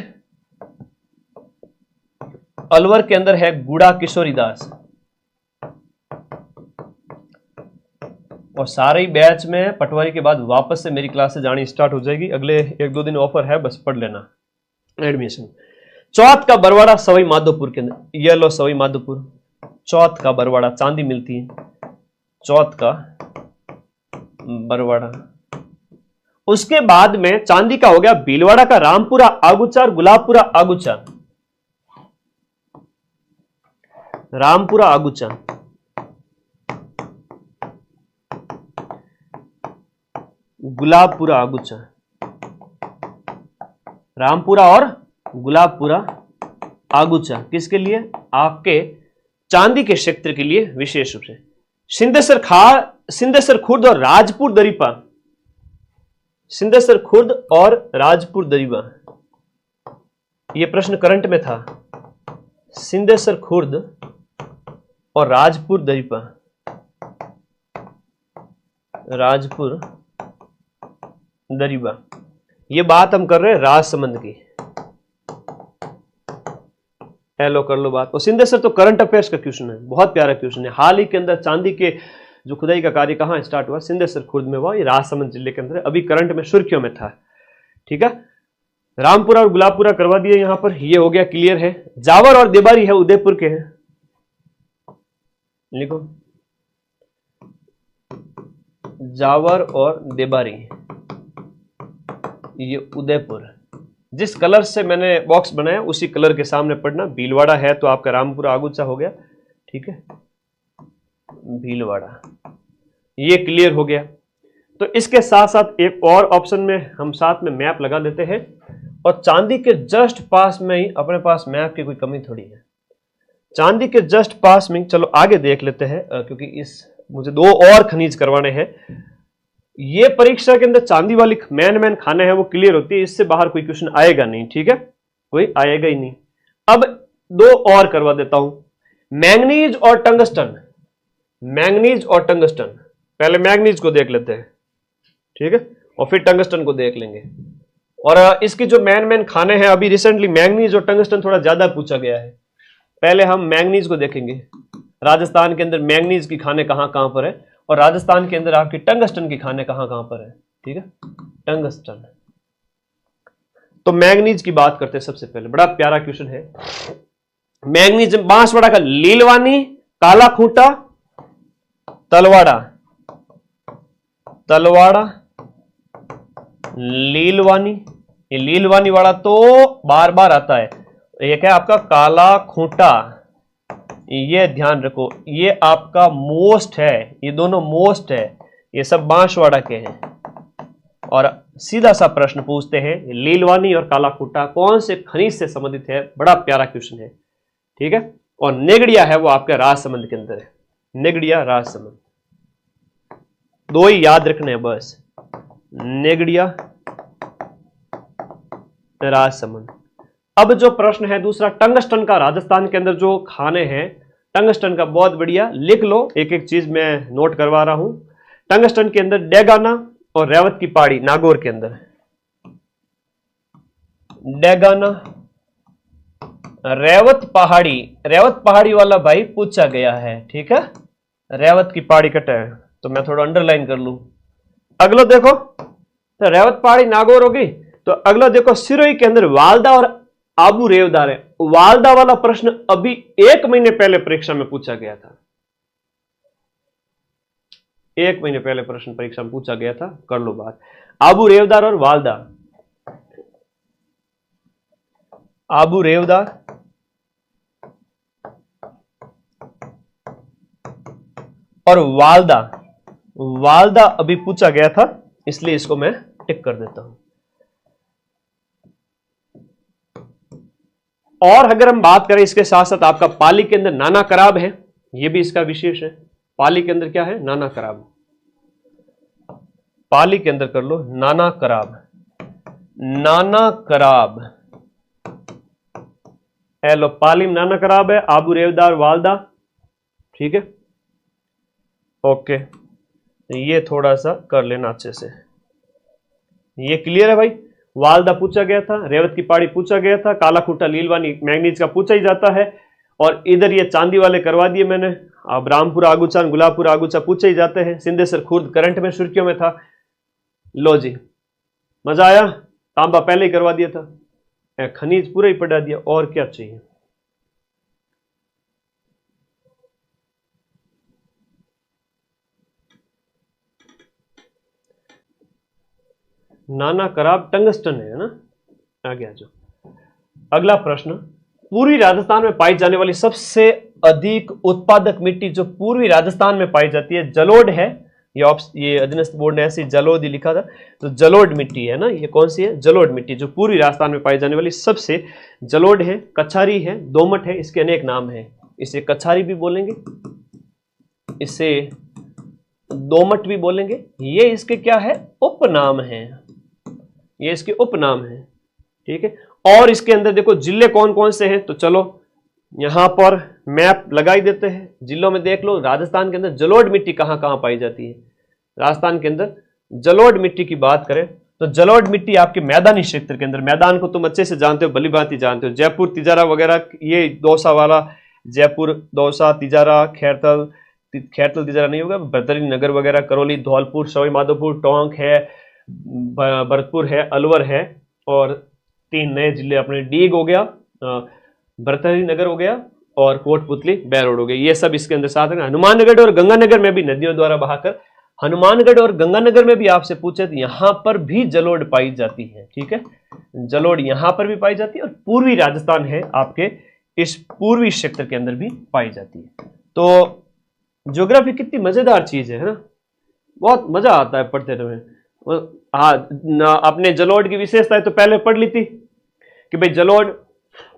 अलवर के अंदर है गुड़ा किशोरी दास। और सारे ही बैच में पटवारी के बाद वापस से मेरी क्लासेज आनी स्टार्ट हो जाएगी, अगले 1-2 दिन ऑफर है, बस पढ़ लेना एडमिशन। चौथ का बरवाड़ा सवाई माधोपुर के अंदर, ये लो सवाई माधोपुर, चौथ का बरवाड़ा, चांदी मिलती है, चौथ का बरवाड़ा। उसके बाद में चांदी का हो गया भीलवाड़ा का रामपुरा आगुचा और गुलाबपुरा आगुचा, रामपुरा आगुचा, गुलाबपुरा आगुचा, रामपुरा और गुलाबपुरा आगुचा किसके लिए? आपके चांदी के क्षेत्र के लिए विशेष रूप से। सिंधेश्वर खुर्द और राजपुर दरीपा, सिंधेश्वर खुर्द और राजपुर दरीबा, यह प्रश्न करंट में था। सिंधेश्वर खुर्द और राजपुर दरीपा, राजपुर दरीबा, ये बात हम कर रहे हैं राजसमंद की। हेलो कर लो बात। और सिंधेश्वर तो करंट अफेयर्स का क्वेश्चन है, बहुत प्यारा क्वेश्चन है। हाल ही के अंदर चांदी के जो खुदाई का कार्य कहां स्टार्ट हुआ? सिंधेश्वर खुर्द में हुआ, ये राजसमंद जिले के अंदर, अभी करंट में सुर्खियों में था। ठीक है, रामपुरा और गुलाबपुरा करवा दिए यहां पर, ये हो गया क्लियर है। जावर और देबारी है उदयपुर के हैं, लिखो जावर और देबारी, ये उदयपुर। जिस कलर से मैंने बॉक्स बनाया उसी कलर के सामने पढ़ना। भीलवाड़ा है तो आपका रामपुरा आगुचा हो गया, ठीक है, भीलवाड़ा, ये क्लियर हो गया। तो इसके साथ साथ एक और ऑप्शन में हम साथ में मैप लगा लेते हैं, और चांदी के जस्ट पास में ही अपने पास मैप की कोई कमी थोड़ी है, चांदी के जस्ट पास में। चलो आगे देख लेते हैं, क्योंकि इस मुझे 2 और खनिज करवाने हैं। ये परीक्षा के अंदर चांदी वाली मैन खाने हैं वो क्लियर होती है, इससे बाहर कोई क्वेश्चन आएगा नहीं, ठीक है, कोई आएगा ही नहीं। अब 2 और करवा देता हूं, मैंगनीज और टंगस्टन, मैंगनीज और टंगस्टन। पहले मैंगनीज को देख लेते हैं, ठीक है, और फिर टंगस्टन को देख लेंगे। और इसकी जो मैन खाने हैं, अभी रिसेंटली मैंगनीज और टंगस्टन थोड़ा ज्यादा पूछा गया है। पहले हम मैंगनीज को देखेंगे, राजस्थान के अंदर मैंगनीज की खाने कहां कहां पर है, और राजस्थान के अंदर आपकी टंगस्टन की खाने कहां कहां पर है, ठीक है, टंगस्टन। तो मैंगनीज की बात करते हैं सबसे पहले, बड़ा प्यारा क्वेश्चन है। मैंगनीज बांसवाड़ा का लीलवानी, काला खूंटा, तलवाड़ा, तलवाड़ा, लीलवानी, ये लीलवानी वाला तो बार बार आता है। एक है आपका काला खूंटा, ये ध्यान रखो, ये आपका मोस्ट है, ये दोनों मोस्ट है, ये सब बांसवाड़ा के हैं। और सीधा सा प्रश्न पूछते हैं, लीलवानी और काला खूंटा कौन से खनिज से संबंधित है? बड़ा प्यारा क्वेश्चन है, ठीक है। और नेगड़िया है वो आपके राजसमंद के अंदर है, नेगड़िया राजसमंद। दो ही याद रखने हैं बस, नेगड़िया राजसमंद। अब जो प्रश्न है दूसरा, टंगस्टन का राजस्थान के अंदर जो खाने हैं, टंगस्टन का बहुत बढ़िया लिख लो, एक एक चीज मैं नोट करवा रहा हूं। टंगस्टन के अंदर डेगाना और रेवत की पहाड़ी नागौर के अंदर, डेगाना रेवत पहाड़ी वाला भाई पूछा गया है, ठीक है। रेवत की पहाड़ी कट है तो मैं थोड़ा अंडरलाइन कर लूं। अगला देखो, तो रेवत पहाड़ी नागौर होगी, तो अगला देखो सिरोही के अंदर वालदा और आबू रेवदार है। वालदा वाला प्रश्न अभी 1 महीने पहले परीक्षा में पूछा गया था, 1 महीने पहले प्रश्न परीक्षा में पूछा गया था, कर लो बात। आबू रेवदार और वालदा, आबू रेवदार और वालदा, वालदा अभी पूछा गया था, इसलिए इसको मैं टिक कर देता हूं। और अगर हम बात करें इसके साथ साथ आपका पाली के अंदर नाना कराब है, यह भी इसका विशेष है। पाली के अंदर क्या है? नाना कराब। पाली के अंदर कर लो नाना कराब, नाना कराब, लो पाली में नाना कराब है, आबू रेवदार वालदा, ठीक है, ओके। ये थोड़ा सा कर लेना अच्छे से, ये क्लियर है भाई। वालदा पूछा गया था, रेवत की पहाड़ी पूछा गया था, काला खूंटा लीलवानी मैंगनीज का पूछा ही जाता है, और इधर ये चांदी वाले करवा दिए मैंने। अब रामपुर आगूचा, गुलाबपुर आगूचा पूछे ही जाते हैं। सिंधेसर खुर्द करंट में सुर्खियों में था। लो जी, मजा आया, तांबा पहले ही करवा दिया था, खनिज पूरा ही पढ़ा दिया, और क्या चाहिए। नाना कराब टंगस्टन है ना, आगे आ जाओ। अगला प्रश्न, पूर्वी राजस्थान में पाई जाने वाली सबसे अधिक उत्पादक मिट्टी जो पूर्वी राजस्थान में पाई जाती है, जलोढ़ है। ये अधीनस्थ बोर्ड ने ऐसी जलोढ़ ही लिखा था, तो जलोढ़ मिट्टी है ना, ये कौन सी है? जलोढ़ मिट्टी, जो पूर्वी राजस्थान में पाई जाने वाली सबसे, जलोढ़ है, कछारी है, दोमट है, इसके अनेक नाम है। इसे कछारी भी बोलेंगे, इसे दोमट भी बोलेंगे, ये इसके क्या है? उपनाम है, ये इसके उपनाम है, ठीक है। और इसके अंदर देखो जिले कौन कौन से हैं, तो चलो यहां पर मैप लगाई देते हैं। जिलों में देख लो, राजस्थान के अंदर जलोढ़ मिट्टी कहां कहां पाई जाती है। राजस्थान के अंदर जलोढ़ मिट्टी की बात करें तो जलोढ़ मिट्टी आपके मैदानी क्षेत्र के अंदर, मैदान को तुम अच्छे से जानते हो, भली भांति जानते हो, जयपुर, तिजारा वगैरह, ये दौसा वाला, जयपुर, दौसा, तिजारा, खैरतल, खैरतल तिजारा नहीं होगा, बरतरी नगर वगैरह, करौली, धौलपुर, सवाई माधोपुर, टोंक है, भरतपुर है, अलवर है, और 3 नए जिले अपने, डीग हो गया, बरतरी नगर हो गया, और कोटपुतली, बैरोड हो गई, ये सब इसके अंदर साथ है। हनुमानगढ़ और गंगानगर में भी नदियों द्वारा बहाकर, हनुमानगढ़ और गंगानगर में भी आपसे पूछे तो यहां पर भी जलोढ़ पाई जाती है, ठीक है, जलोढ़ यहां पर भी पाई जाती है, और पूर्वी राजस्थान है आपके इस पूर्वी क्षेत्र के अंदर भी पाई जाती है। तो ज्योग्राफी कितनी मजेदार चीज है ना, बहुत मजा आता है पढ़ते हुए। हाँ, अपने जलोढ़ की विशेषताएं तो पहले पढ़ ली थी कि भाई जलोढ़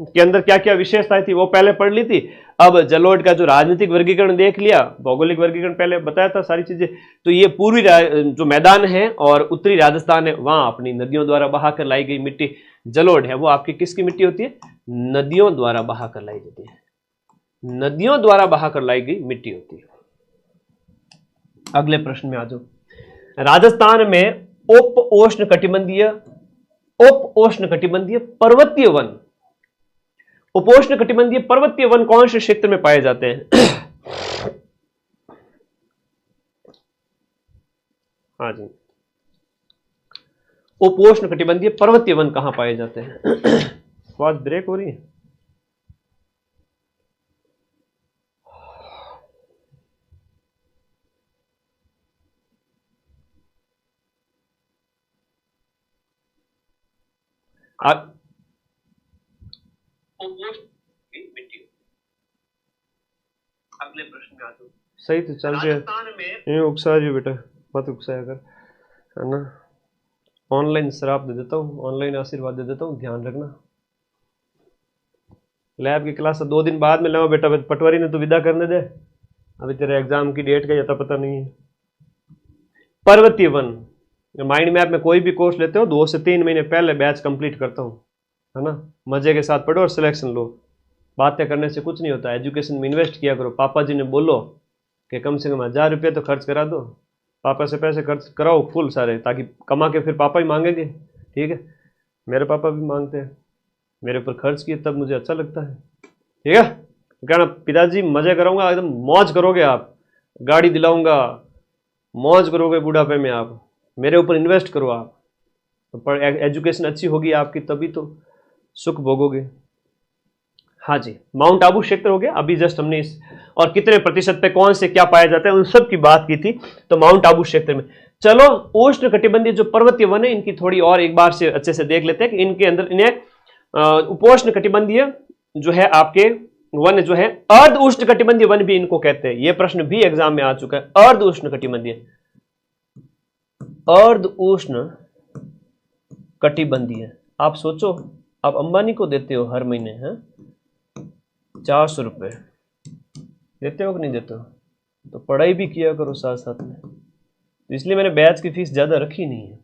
के अंदर क्या क्या विशेषताएं थी, वो पहले पढ़ ली थी। अब जलोढ़ का जो राजनीतिक वर्गीकरण देख लिया, भौगोलिक वर्गीकरण पहले बताया था सारी चीजें। तो ये पूर्वी जो मैदान है और उत्तरी राजस्थान है, वहां अपनी नदियों द्वारा बहाकर लाई गई मिट्टी जलोढ़ है, वो आपकी किसकी मिट्टी होती है? नदियों द्वारा बहाकर लाई जाती है, नदियों द्वारा बहाकर लाई गई मिट्टी होती है। अगले प्रश्न में आ जाओ। राजस्थान में उप उष्ण कटिबंधीय पर्वतीय वन, उपोष्ण कटिबंधीय पर्वतीय वन कौन से क्षेत्र में पाए जाते हैं? हाँ जी, उपोष्ण कटिबंधीय पर्वतीय वन कहां पाए जाते हैं? आवाज ब्रेक हो रही है। अगले प्रश्न में आता हूँ। सही तो चल रहा उकसा जी बेटा, मत उकसाया कर, है ना। ऑनलाइन शराब दे देता हूँ, ऑनलाइन आशीर्वाद दे देता हूँ, ध्यान रखना। लैब की क्लास 2 दिन बाद में लाओ बेटा, पटवारी ने तो विदा करने दे, अभी तेरे एग्जाम की डेट का या पता नहीं है। पर्वतीय वन, माइंड मैप में कोई भी कोर्स लेते हो 2 से 3 महीने पहले बैच कंप्लीट करता हूँ, है ना। मजे के साथ पढ़ो और सिलेक्शन लो, बातें करने से कुछ नहीं होता। एजुकेशन में इन्वेस्ट किया करो। पापा जी ने बोलो कि कम से कम 1000 रुपये तो खर्च करा दो, पापा से पैसे खर्च कराओ फुल सारे, ताकि कमा के फिर पापा ही मांगेंगे, ठीक है। मेरे पापा भी मांगते हैं, मेरे ऊपर खर्च किए तब मुझे अच्छा लगता है, ठीक है। कहना पिताजी मजे कराऊंगा, एकदम मौज करोगे आप, गाड़ी दिलाऊंगा, मौज करोगे बुढ़ापे में आप, मेरे ऊपर इन्वेस्ट करो आप, तो एजुकेशन अच्छी होगी आपकी, तभी तो सुख भोगोगे। हाँ जी, माउंट आबू क्षेत्र हो गया अभी जस्ट हमने इस, और कितने प्रतिशत पे कौन से क्या पाया जाता है उन सब की बात की थी। तो माउंट आबू क्षेत्र में चलो उष्ण कटिबंधीय जो पर्वतीय वन है इनकी थोड़ी और एक बार से अच्छे से देख लेते हैं कि इनके अंदर इन्हें उपोष्ण कटिबंधीय जो है आपके वन जो है, अर्ध उष्ण कटिबंधीय वन भी इनको कहते हैं। यह प्रश्न भी एग्जाम में आ चुका है। अर्ध उष्ण कटिबंधीय, अर्ध उष्ण कटिबंधीय, आप सोचो आप अंबानी को देते हो हर महीने है 400 रुपये, देते हो कि नहीं देते हो, तो पढ़ाई भी किया करो साथ साथ में, तो इसलिए मैंने बैच की फीस ज्यादा रखी नहीं है।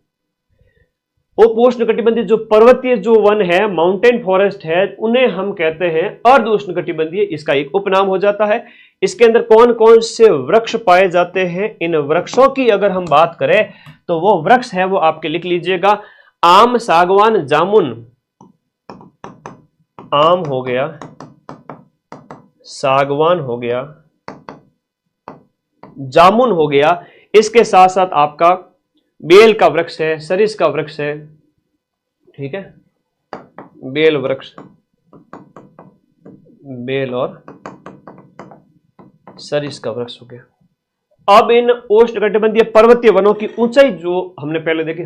उपोष्ण कटिबंधीय जो पर्वतीय जो वन है, माउंटेन फॉरेस्ट है, उन्हें हम कहते हैं अर्ध उष्ण कटिबंधीय, इसका एक उपनाम हो जाता है। इसके अंदर कौन कौन से वृक्ष पाए जाते हैं, इन वृक्षों की अगर हम बात करें तो वो वृक्ष है वो आपके लिख लीजिएगा, आम, सागवान, जामुन, आम हो गया, सागवान हो गया, जामुन हो गया, इसके साथ साथ आपका बेल का वृक्ष है, सरिस का वृक्ष है, ठीक है, बेल वृक्ष, बेल और सरिस का वृक्ष हो गया। अब इन उष्णकटिबंधीय पर्वतीय वनों की ऊंचाई जो हमने पहले देखी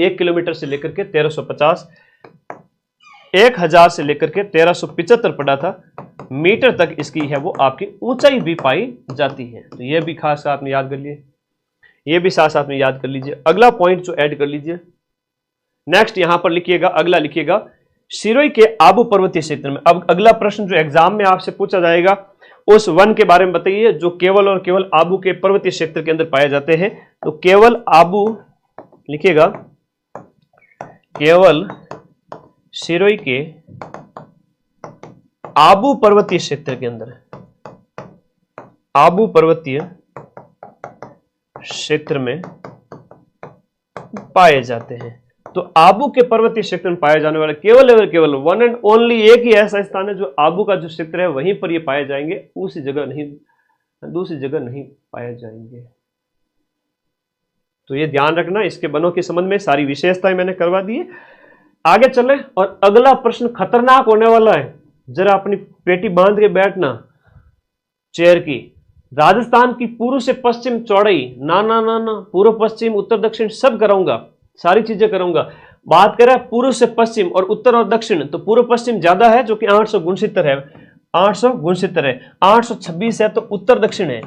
1 किलोमीटर से लेकर के 1350, 1000 से लेकर के 1375 पड़ा था मीटर तक इसकी है वो आपकी ऊंचाई भी पाई जाती है। तो ये भी खास साथ में याद कर लिए, ये भी साथ साथ में याद कर लीजिए। अगला पॉइंट जो ऐड कर लीजिए, नेक्स्ट यहां पर लिखिएगा, अगला लिखिएगा सिरोही के आबू पर्वतीय क्षेत्र में। अब अगला प्रश्न जो एग्जाम में आपसे पूछा जाएगा उस वन के बारे में बताइए जो केवल और केवल आबू के पर्वतीय क्षेत्र के अंदर पाए जाते हैं। तो केवल आबू लिखिएगा, केवल सिरोही के आबू पर्वतीय क्षेत्र के अंदर, आबू पर्वतीय क्षेत्र में पाए जाते हैं। तो आबू के पर्वतीय क्षेत्र में पाए जाने वाले केवल केवल वन एंड ओनली एक ही ऐसा स्थान है जो आबू का जो क्षेत्र है वहीं पर ये पाए जाएंगे, उसी जगह नहीं, दूसरी जगह नहीं पाए जाएंगे। तो ये ध्यान रखना, इसके वनों के संबंध में सारी विशेषताएं मैंने करवा दी है। आगे चले और अगला प्रश्न खतरनाक होने वाला है, जरा अपनी पेटी बांध के बैठना चेयर की। राजस्थान की पूर्व से पश्चिम चौड़ाई, ना ना ना ना, पूर्व पश्चिम उत्तर दक्षिण सब कराऊंगा, सारी चीजें कराऊंगा। बात करें पूर्व से पश्चिम और उत्तर और दक्षिण, तो पूर्व पश्चिम ज्यादा है जो कि 869 है, 869 है, 826 है, तो उत्तर दक्षिण है,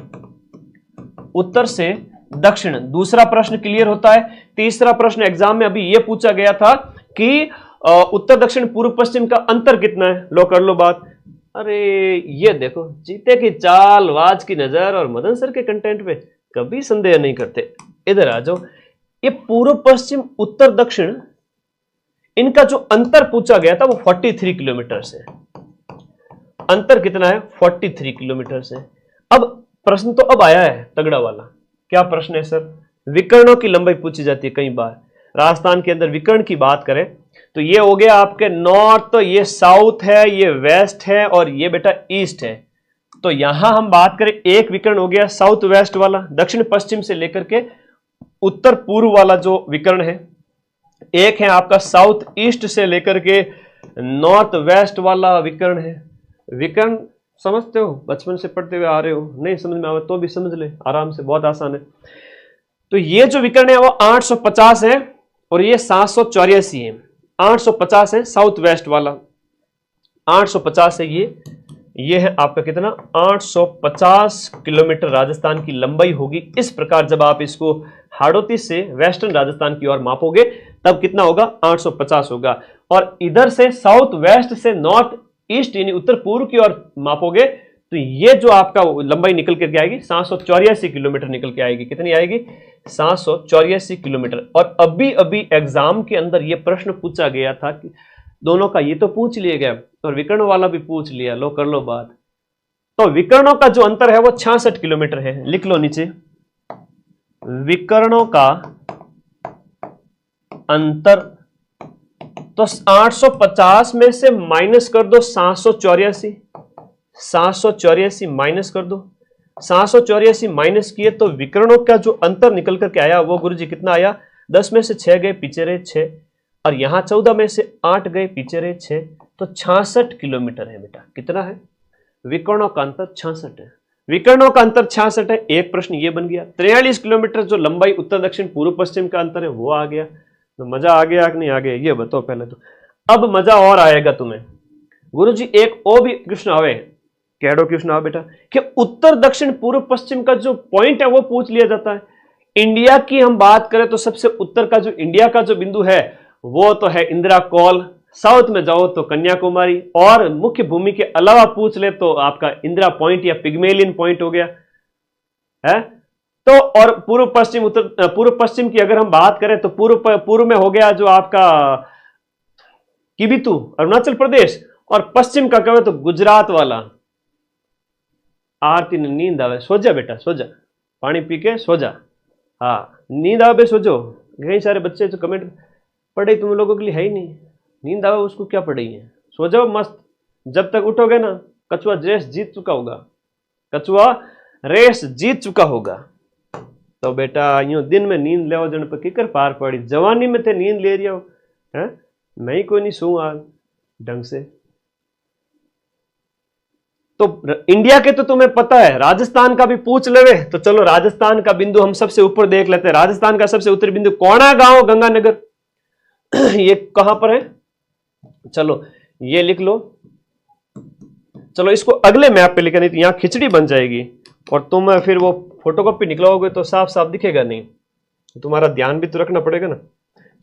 उत्तर से दक्षिण। दूसरा प्रश्न क्लियर होता है। तीसरा प्रश्न एग्जाम में अभी यह पूछा गया था कि उत्तर दक्षिण पूर्व पश्चिम का अंतर कितना है, लो कर लो बात। अरे ये देखो, जीते की चाल, वाज की नजर और मदन सर के कंटेंट पे कभी संदेह नहीं करते। इधर आ जाओ, ये पूर्व पश्चिम उत्तर दक्षिण इनका जो अंतर पूछा गया था वो 43 किलोमीटर से, अंतर कितना है 43 किलोमीटर से। अब प्रश्न तो अब आया है तगड़ा वाला, क्या प्रश्न है सर? विकर्णों की लंबाई पूछी जाती है कई बार। राजस्थान के अंदर विकर्ण की बात करें तो ये हो गया आपके नॉर्थ, ये साउथ है, ये वेस्ट है और ये बेटा ईस्ट है। तो यहां हम बात करें, एक विकर्ण हो गया साउथ वेस्ट वाला, दक्षिण पश्चिम से लेकर के उत्तर पूर्व वाला जो विकर्ण है। एक है आपका साउथ ईस्ट से लेकर के नॉर्थ वेस्ट वाला विकर्ण है। विकर्ण समझते हो, बचपन से पढ़ते हुए आ रहे हो, नहीं समझ में आवे तो भी समझ ले आराम से, बहुत आसान है। तो ये जो विकर्ण है वो 850 है और ये 784 है। 850 है साउथ वेस्ट वाला, 850 है ये है आपका कितना 850 किलोमीटर राजस्थान की लंबाई होगी। इस प्रकार जब आप इसको हाड़ौती से वेस्टर्न राजस्थान की ओर मापोगे तब कितना होगा 850 होगा। और इधर से साउथ वेस्ट से नॉर्थ ईस्ट यानी उत्तर पूर्व की ओर मापोगे तो ये जो आपका लंबाई निकल करके आएगी 784 किलोमीटर निकल के आएगी। कितनी आएगी 784 किलोमीटर। और अभी अभी एग्जाम के अंदर ये प्रश्न पूछा गया था कि दोनों का ये तो पूछ लिया गया और विकर्णों वाला भी पूछ लिया, लो कर लो बात। तो विकर्णों का जो अंतर है वो 66 किलोमीटर है, लिख लो नीचे। विकर्णों का अंतर तो 850 में से माइनस कर दो 784, 784 माइनस कर दो, 784 माइनस किए तो विकर्णों का जो अंतर निकल करके आया वो गुरुजी कितना आया, 10 में से 6 गए पीछे रहे 6 और यहां 14 में से 8 गए पीछे रहे 6, तो 66 किलोमीटर है बेटा। कितना है विकर्णों का अंतर 66 है। विकर्णों का अंतर 66 है। एक प्रश्न ये बन गया। 43 किलोमीटर जो लंबाई उत्तर दक्षिण पूर्व पश्चिम का अंतर है वो आ गया। तो मजा आ गया कि नहीं आ गया ये बताओ पहले तो। अब मजा और आएगा तुम्हें। गुरुजी एक और भी क्वेश्चन आवे, कैडो क्वेश्चन आवे बेटा कि उत्तर दक्षिण पूर्व पश्चिम का जो पॉइंट है वो पूछ लिया जाता है। इंडिया की हम बात करें तो सबसे उत्तर का जो इंडिया का जो बिंदु है वो तो है इंदिरा कॉल, साउथ में जाओ तो कन्याकुमारी, और मुख्य भूमि के अलावा पूछ ले तो आपका इंदिरा पॉइंट या पिग्मेलियन पॉइंट हो गया है। तो और पूर्व पश्चिम उत्तर पूर्व पश्चिम की अगर हम बात करें तो पूर्व में हो गया जो आपका किबितू अरुणाचल प्रदेश, और पश्चिम का कहे तो गुजरात वाला। आरती ने नींद आवे, सो जा बेटा सो जा, पानी पी के सो जा। हाँ नींद आवे सो जाओ। कई सारे बच्चे जो कमेंट पढ़ाई तुम लोगों के लिए है ही नहीं, नींद आवे उसको क्या पढ़ाई है, सो जाओ मस्त। जब तक उठोगे ना कछुआ रेस जीत चुका होगा, कछुआ रेस जीत चुका होगा। तो बेटा यूं दिन में नींद ले जन पर किकर पार पड़ी, जवानी में थे नींद ले रहा हो है, मैं ही कोई नहीं सू आज ढंग से। तो इंडिया के तो तुम्हें पता है, राजस्थान का भी पूछ लेवे तो चलो राजस्थान का बिंदु हम सबसे ऊपर देख लेते हैं। राजस्थान का सबसे उत्तरी बिंदु कोणा गांव गंगानगर ये कहां पर है, चलो ये लिख लो। चलो इसको अगले मैप पे लिखा, नहीं तो यहां खिचड़ी बन जाएगी और तुम फिर वो फोटोकॉपी निकलाओगे तो साफ साफ दिखेगा नहीं, तुम्हारा ध्यान भी तो रखना पड़ेगा ना।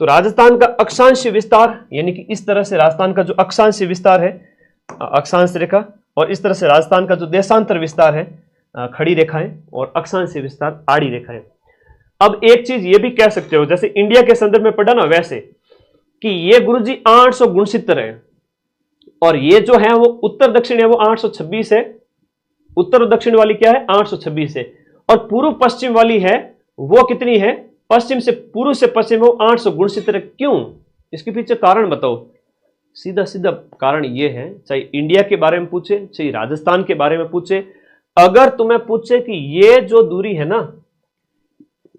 तो राजस्थान का अक्षांशीय विस्तार यानी कि इस तरह से राजस्थान का जो अक्षांशीय विस्तार है अक्षांश रेखा, और इस तरह से राजस्थान का जो देशांतर विस्तार है खड़ी रेखाएं, और अक्षांशीय विस्तार आड़ी रेखाएं। अब एक चीज ये भी कह सकते हो जैसे इंडिया के संदर्भ में पढ़ा ना वैसे कि ये गुरुजी 869 है और ये जो है वो उत्तर दक्षिण है वो 826 है। उत्तर और दक्षिण वाली क्या है 826 है, और पूर्व पश्चिम वाली है वो कितनी है, पश्चिम से पूर्व से पश्चिम वो 869 है। क्यों, इसके पीछे कारण बताओ। सीधा सीधा कारण ये है, चाहे इंडिया के बारे में पूछे चाहे राजस्थान के बारे में पूछे, अगर तुम्हें पूछे कि ये जो दूरी है ना,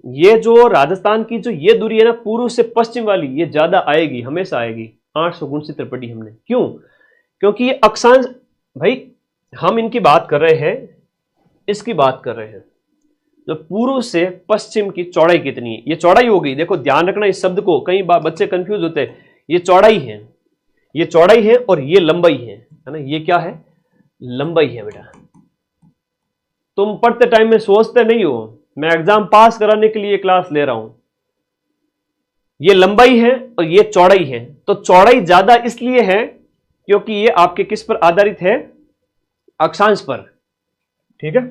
ये जो राजस्थान की जो ये दूरी है ना पूर्व से पश्चिम वाली, ये ज्यादा आएगी, हमेशा आएगी। 869 पढ़ी हमने, क्यों, क्योंकि ये अक्षांश, भाई हम इनकी बात कर रहे हैं, इसकी बात कर रहे हैं। तो पूर्व से पश्चिम की चौड़ाई कितनी है, ये चौड़ाई हो गई। देखो ध्यान रखना इस शब्द को, कई बार बच्चे कंफ्यूज होते हैं। ये चौड़ाई है, ये चौड़ाई है और ये लंबाई है ना। ये क्या है, लंबाई है बेटा। तुम पढ़ते टाइम में सोचते नहीं हो, मैं एग्जाम पास कराने के लिए क्लास ले रहा हूं। ये लंबाई है और ये चौड़ाई है। तो चौड़ाई ज्यादा इसलिए है क्योंकि ये आपके किस पर आधारित है, अक्षांश पर। ठीक है,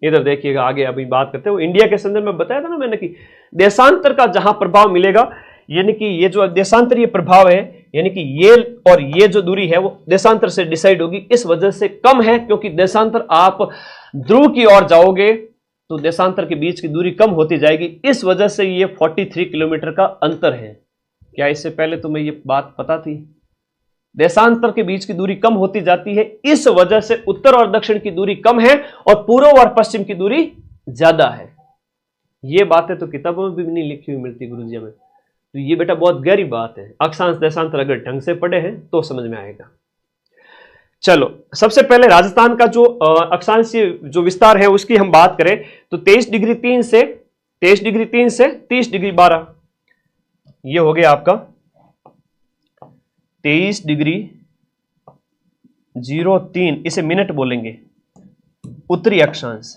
इधर देखिएगा आगे अभी बात करते हैं। इंडिया के संदर्भ में बताया था ना मैंने कि देशांतर का जहां प्रभाव मिलेगा, यानी कि ये जो देशांतरीय प्रभाव है, यानी कि ये और ये जो दूरी है वो देशांतर से डिसाइड होगी। इस वजह से कम है क्योंकि देशांतर आप ध्रुव की ओर जाओगे तो देशांतर के बीच की दूरी कम होती जाएगी। इस वजह से ये 43 किलोमीटर का अंतर है। क्या इससे पहले तुम्हें ये बात पता थी? देशांतर के बीच की दूरी कम होती जाती है, इस वजह से उत्तर और दक्षिण की दूरी कम है और पूर्व और पश्चिम की दूरी ज्यादा है। ये बातें तो किताबों में भी नहीं लिखी हुई मिलती गुरुजी हमें। तो ये बेटा बहुत गहरी बात है। अक्षांश देशांतर अगर ढंग से पढ़े हैं तो समझ में आएगा। चलो सबसे पहले राजस्थान का जो अक्षांशीय जो विस्तार है उसकी हम बात करें तो 23 डिग्री 3 से 30 डिग्री 12 ये हो गया आपका 23°03, इसे मिनट बोलेंगे, उत्तरी अक्षांश।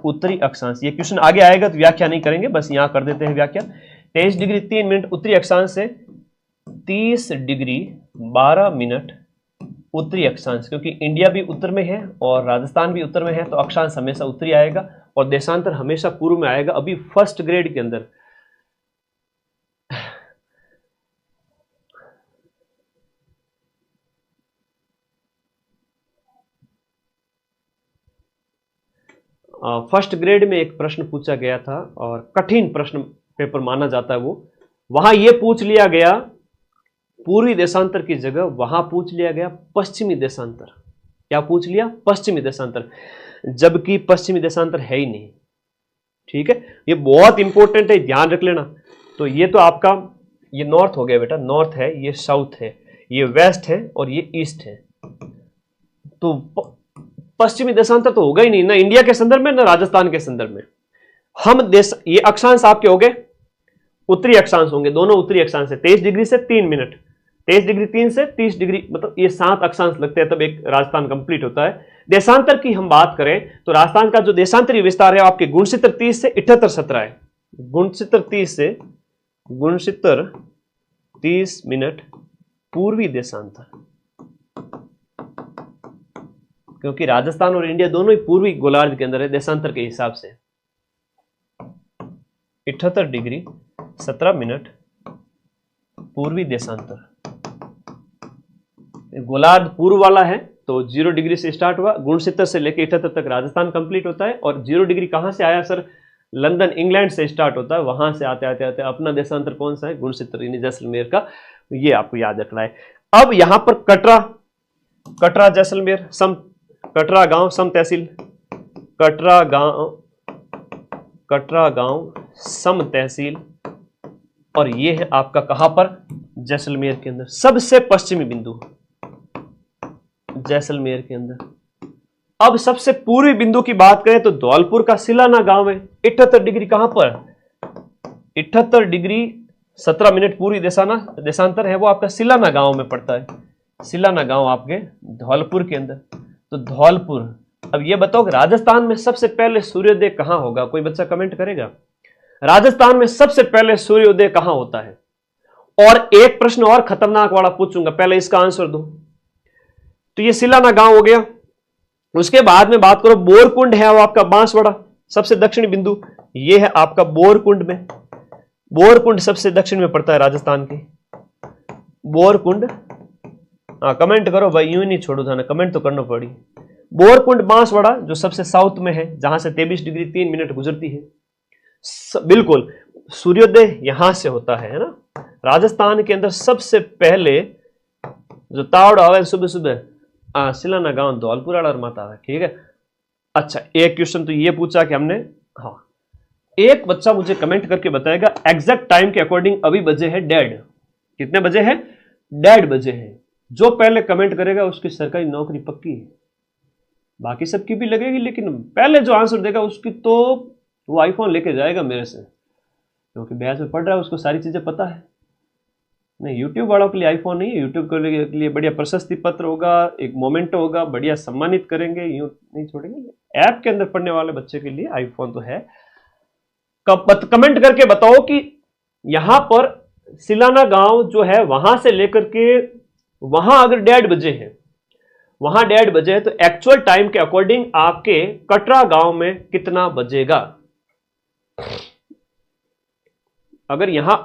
उत्तरी अक्षांश, ये क्वेश्चन आगे आएगा तो व्याख्या नहीं करेंगे, बस यहां कर देते हैं व्याख्या। 23°03 उत्तरी अक्षांश से 30°12 उत्तरी अक्षांश, क्योंकि इंडिया भी उत्तर में है और राजस्थान भी उत्तर में है, तो अक्षांश हमेशा उत्तरी आएगा और देशांतर हमेशा पूर्व में आएगा। अभी फर्स्ट ग्रेड के अंदर फर्स्ट ग्रेड में एक प्रश्न पूछा गया था और कठिन प्रश्न पेपर माना जाता है वो, वहां ये पूछ लिया गया पूर्वी देशांतर की जगह वहां पूछ लिया गया पश्चिमी देशांतर। क्या पूछ लिया? पश्चिमी देशांतर, जबकि पश्चिमी देशांतर है ही नहीं। ठीक है, ये बहुत इंपॉर्टेंट है, ध्यान रख लेना। तो ये तो आपका ये नॉर्थ हो गया बेटा, नॉर्थ है, ये साउथ है, ये वेस्ट है और ये ईस्ट है। तो पश्चिमी देशांतर तो होगा ही नहीं, ना इंडिया के संदर्भ में ना राजस्थान के संदर्भ में। हम देश, ये अक्षांश आपके हो गए उत्तरी अक्षांश होंगे, दोनों उत्तरी अक्षांश है। 23° से 3 मिनट, 23°03 से 30°, मतलब ये 7 अक्षांश लगते हैं तब एक राजस्थान कंप्लीट होता है। देशांतर की हम बात करें तो राजस्थान का जो देशांतरी विस्तार है आपके गुणसूत्र 30 से 78-17 है। गुणसूत्र 30 मिनट पूर्वी देशांतर, क्योंकि राजस्थान और इंडिया दोनों ही पूर्वी गोलार्ध के अंदर है देशांतर के हिसाब से। 78°17 पूर्वी देशांतर, गोलार्ध पूर्व वाला है तो 0° से स्टार्ट हुआ, गुणसूत्र से लेकर 78 तक राजस्थान कंप्लीट होता है। और 0° कहां से आया सर? लंदन इंग्लैंड से स्टार्ट होता है, वहां से आते आते आते अपना देशांतर कौन सा है? गुणसूत्र, यानी जैसलमेर का। ये आपको याद रखना है। अब यहां पर कटरा जैसलमेर सम, कटरा गांव सम तहसील, कटरा गांव सम तहसील, और ये है आपका कहां पर? जैसलमेर के अंदर, सबसे पश्चिमी बिंदु जैसलमेर के अंदर। अब सबसे पूर्वी बिंदु की बात करें तो धौलपुर का सिलाना गांव है। 78° कहां पर? 78°17 पूर्वी देशांतर है, वो आपका सिलाना गांव में पड़ता है। सिलाना गांव आपके धौलपुर के अंदर। तो धौलपुर, अब ये बताओ कि राजस्थान में सबसे पहले सूर्योदय कहां होगा? कोई बच्चा कमेंट करेगा? राजस्थान में सबसे पहले सूर्योदय कहां होता है? और एक प्रश्न और खतरनाक वाला पूछूंगा, पहले इसका आंसर दो। तो ये सिलाना गांव हो गया। उसके बाद में बात करो, बोरकुंड है वो आपका बांसवाड़ा, सबसे दक्षिणी बिंदु। ये है आपका बोरकुंड में, बोरकुंड सबसे दक्षिण में पड़ता है राजस्थान के। बोरकुंड, हाँ कमेंट करो भाई, यूं नहीं छोड़ो जाना, कमेंट तो करना पड़ी। बोरकुंड बांसवाड़ा जो सबसे साउथ में है, जहां से 23°03 गुजरती है। बिल्कुल, सूर्योदय यहां से होता है ना। राजस्थान के अंदर सबसे पहले जो तावड़ आवे सुबह सुबह सिलाना गांव धौलपुर वाला माता है। ठीक है, अच्छा एक क्वेश्चन तो ये पूछा कि हमने, हाँ एक बच्चा मुझे कमेंट करके बताएगा एग्जैक्ट टाइम के अकॉर्डिंग अभी बजे है 1:30। कितने बजे है? 1:30 बजे है। जो पहले कमेंट करेगा उसकी सरकारी नौकरी पक्की है, बाकी सबकी भी लगेगी, लेकिन पहले जो आंसर देगा उसकी तो वो आईफोन लेके जाएगा मेरे से, क्योंकि ब्याज में पढ़ रहा है, उसको सारी चीजें पता है। नहीं, यूट्यूब वालों के लिए आईफोन नहीं है, यूट्यूब के लिए बढ़िया प्रशस्ति पत्र होगा, एक मोमेंट होगा, बढ़िया सम्मानित करेंगे, यूं नहीं छोड़ेंगे। ऐप के अंदर पढ़ने वाले बच्चे के लिए आईफोन तो है। कमेंट करके बताओ कि यहां पर सिलाना गांव जो है वहां से लेकर के वहां अगर 1:30 बजे है, वहां 1:30 बजे है, तो एक्चुअल टाइम के अकॉर्डिंग आपके कटरा गांव में कितना बजेगा? अगर यहां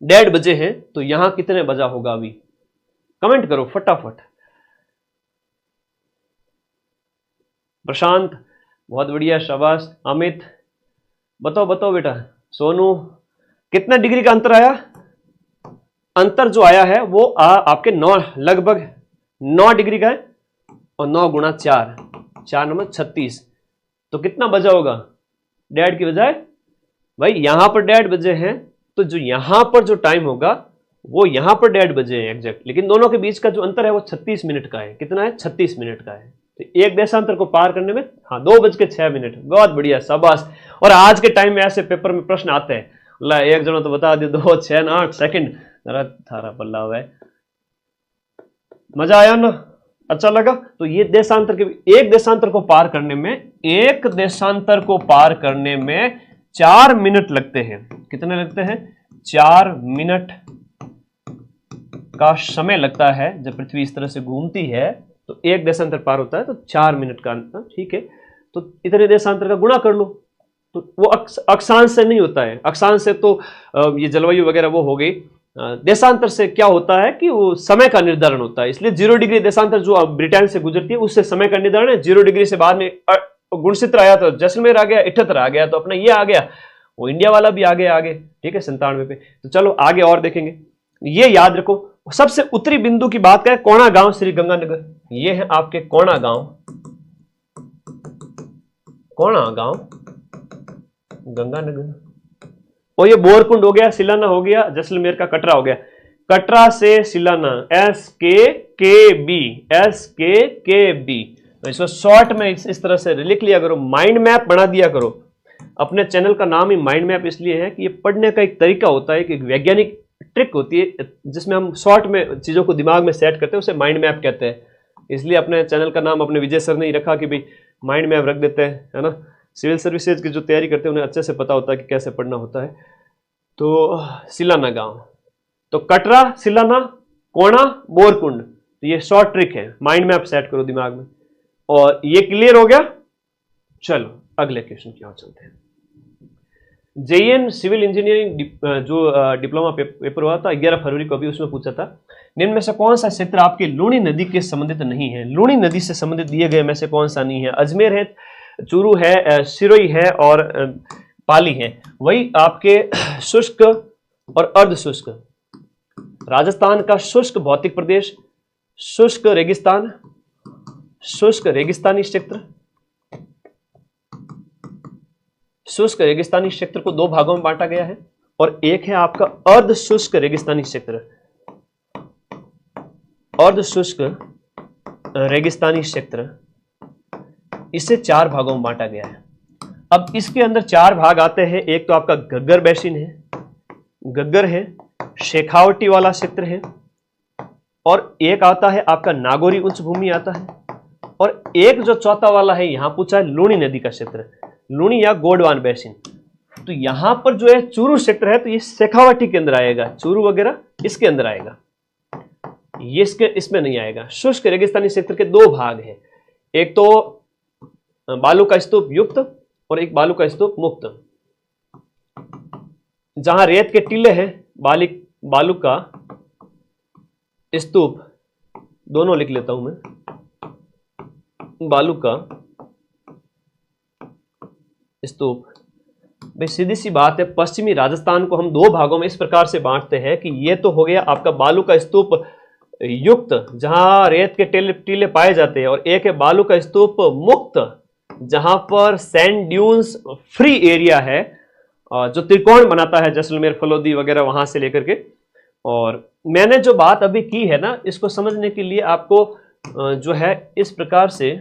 1:30 बजे है तो यहां कितने बजा होगा? अभी कमेंट करो फटाफट। प्रशांत बहुत बढ़िया, शाबाश। अमित बताओ बताओ बेटा। सोनू कितना डिग्री का अंतर आया? अंतर जो आया है वो आपके 9, लगभग 9 डिग्री का है, और 9 गुणा 4, 4 नंबर 36। तो कितना बजा होगा 1:30 की बजाय? भाई यहां पर 1:30 बजे हैं, तो जो यहां पर जो टाइम होगा वो यहां पर 1:30 बजे है एग्जैक्ट, लेकिन दोनों के बीच का जो अंतर है वो 36 मिनट का है। कितना है? 36 मिनट का है। तो एक देशांतर को पार करने में 2:06। बहुत बढ़िया, शाबाश। और आज के टाइम में ऐसे पेपर में प्रश्न आते हैं, एक जनो तो बता दे 2, 6, 8 सेकंड, जरा थारा पल्ला हुआ है। मजा आया ना, अच्छा लगा। तो ये देशांतर के, एक देशांतर को पार करने में, एक देशांतर को पार करने में 4 मिनट लगते हैं। कितने लगते हैं? 4 मिनट का समय लगता है। जब पृथ्वी इस तरह से घूमती है तो एक देशांतर पार होता है तो 4 मिनट का अंतर, ठीक है। तो इतने देशांतर का गुणा कर लो। तो वो अक्षांश से नहीं होता है, अक्षांश से तो ये जलवायु वगैरह वो हो गई। देशांतर से क्या होता है कि वो समय का निर्धारण होता है। इसलिए 0 डिग्री देशांतर जो ब्रिटेन से गुजरती है उससे समय का निर्धारण है। 0 डिग्री से बाद में गुणसूत्र आया तो जैसलमेर आ गया, 78 आ गया, तो अपना ये आ गया, वो इंडिया वाला भी आगे, ठीक है, 97 पे। तो चलो आगे और देखेंगे। ये याद रखो, सबसे उत्तरी बिंदु की बात करें, कोणा गांव श्री गंगानगर, ये है आपके कोणा गांव, कोणा गांव गंगानगर। और ये बोरकुंड हो गया, सिलाना हो गया, जैसलमेर का कटरा हो गया। कटरा से सिलाना SKKB। तो इसको शॉर्ट में इस तरह से लिख लिया करो, माइंड मैप बना दिया करो। अपने चैनल का नाम ही माइंड मैप इसलिए है कि ये पढ़ने का एक तरीका होता है, एक वैज्ञानिक ट्रिक होती है जिसमें हम शॉर्ट में चीजों को दिमाग में सेट करते हैं, उसे माइंड मैप कहते हैं। इसलिए अपने चैनल का नाम अपने विजय सर ने ही रखा कि भाई माइंड मैप रख देते हैं, है ना। सिविल सर्विसेज की जो तैयारी करते हैं उन्हें अच्छे से पता होता है कि कैसे पढ़ना होता है। तो सिलाना गांव, तो कटरा, सिलाना, कोणा, बोरकुंड, तो ये शॉर्ट ट्रिक है, माइंड मैप सेट करो दिमाग में। और ये क्लियर हो गया। चलो अगले क्वेश्चन की ओर चलते हैं। JN सिविल इंजीनियरिंग जो डिप्लोमा पेपर हुआ था 11 फरवरी को, अभी उसमें पूछा था, निम्न में से कौन सा क्षेत्र आपके लूणी नदी के संबंधित नहीं है? लूणी नदी से संबंधित दिए गए में से कौन सा नहीं है? अजमेर है, चूरू है, सिरोही है और पाली है। वही आपके शुष्क और अर्ध शुष्क, राजस्थान का शुष्क भौतिक प्रदेश, शुष्क रेगिस्तान, शुष्क रेगिस्तानी क्षेत्र। शुष्क रेगिस्तानी क्षेत्र को 2 भागों में बांटा गया है, और एक है आपका अर्ध शुष्क रेगिस्तानी क्षेत्र। अर्ध शुष्क रेगिस्तानी क्षेत्र, इसे 4 भागों में बांटा गया है। अब इसके अंदर 4 भाग आते हैं। एक तो आपका घग्गर बेसिन है, घग्गर है, शेखावटी वाला क्षेत्र है, और एक आता है आपका नागौरी उच्च भूमि आता है, और एक जो चौथा वाला है यहां पूछा है लूणी नदी का क्षेत्र, लूणी या गोंडवान बेसिन। तो यहां पर जो है चूरू क्षेत्र है, तो ये शेखावटी के अंदर आएगा, चूरू वगैरह इसके अंदर आएगा, ये इसमें नहीं आएगा। शुष्क रेगिस्तानी क्षेत्र के 2 भाग हैं, एक तो बालू का स्तूप युक्त और एक बालू का स्तूप मुक्त। जहां रेत के टीले हैं, बालू का स्तूप, दोनों लिख लेता हूं मैं, बालू का स्तूप। भाई सीधी सी बात है, पश्चिमी राजस्थान को हम 2 भागों में इस प्रकार से बांटते हैं कि ये तो हो गया आपका बालू का स्तूप युक्त, जहां रेत के टीले पाए जाते हैं, और एक है बालू का स्तूप मुक्त, जहां पर सैंड ड्यून्स फ्री एरिया है, जो त्रिकोण बनाता है जैसलमेर, फलोदी वगैरह वहां से लेकर के। और मैंने जो बात अभी की है ना, इसको समझने के लिए आपको जो है इस प्रकार से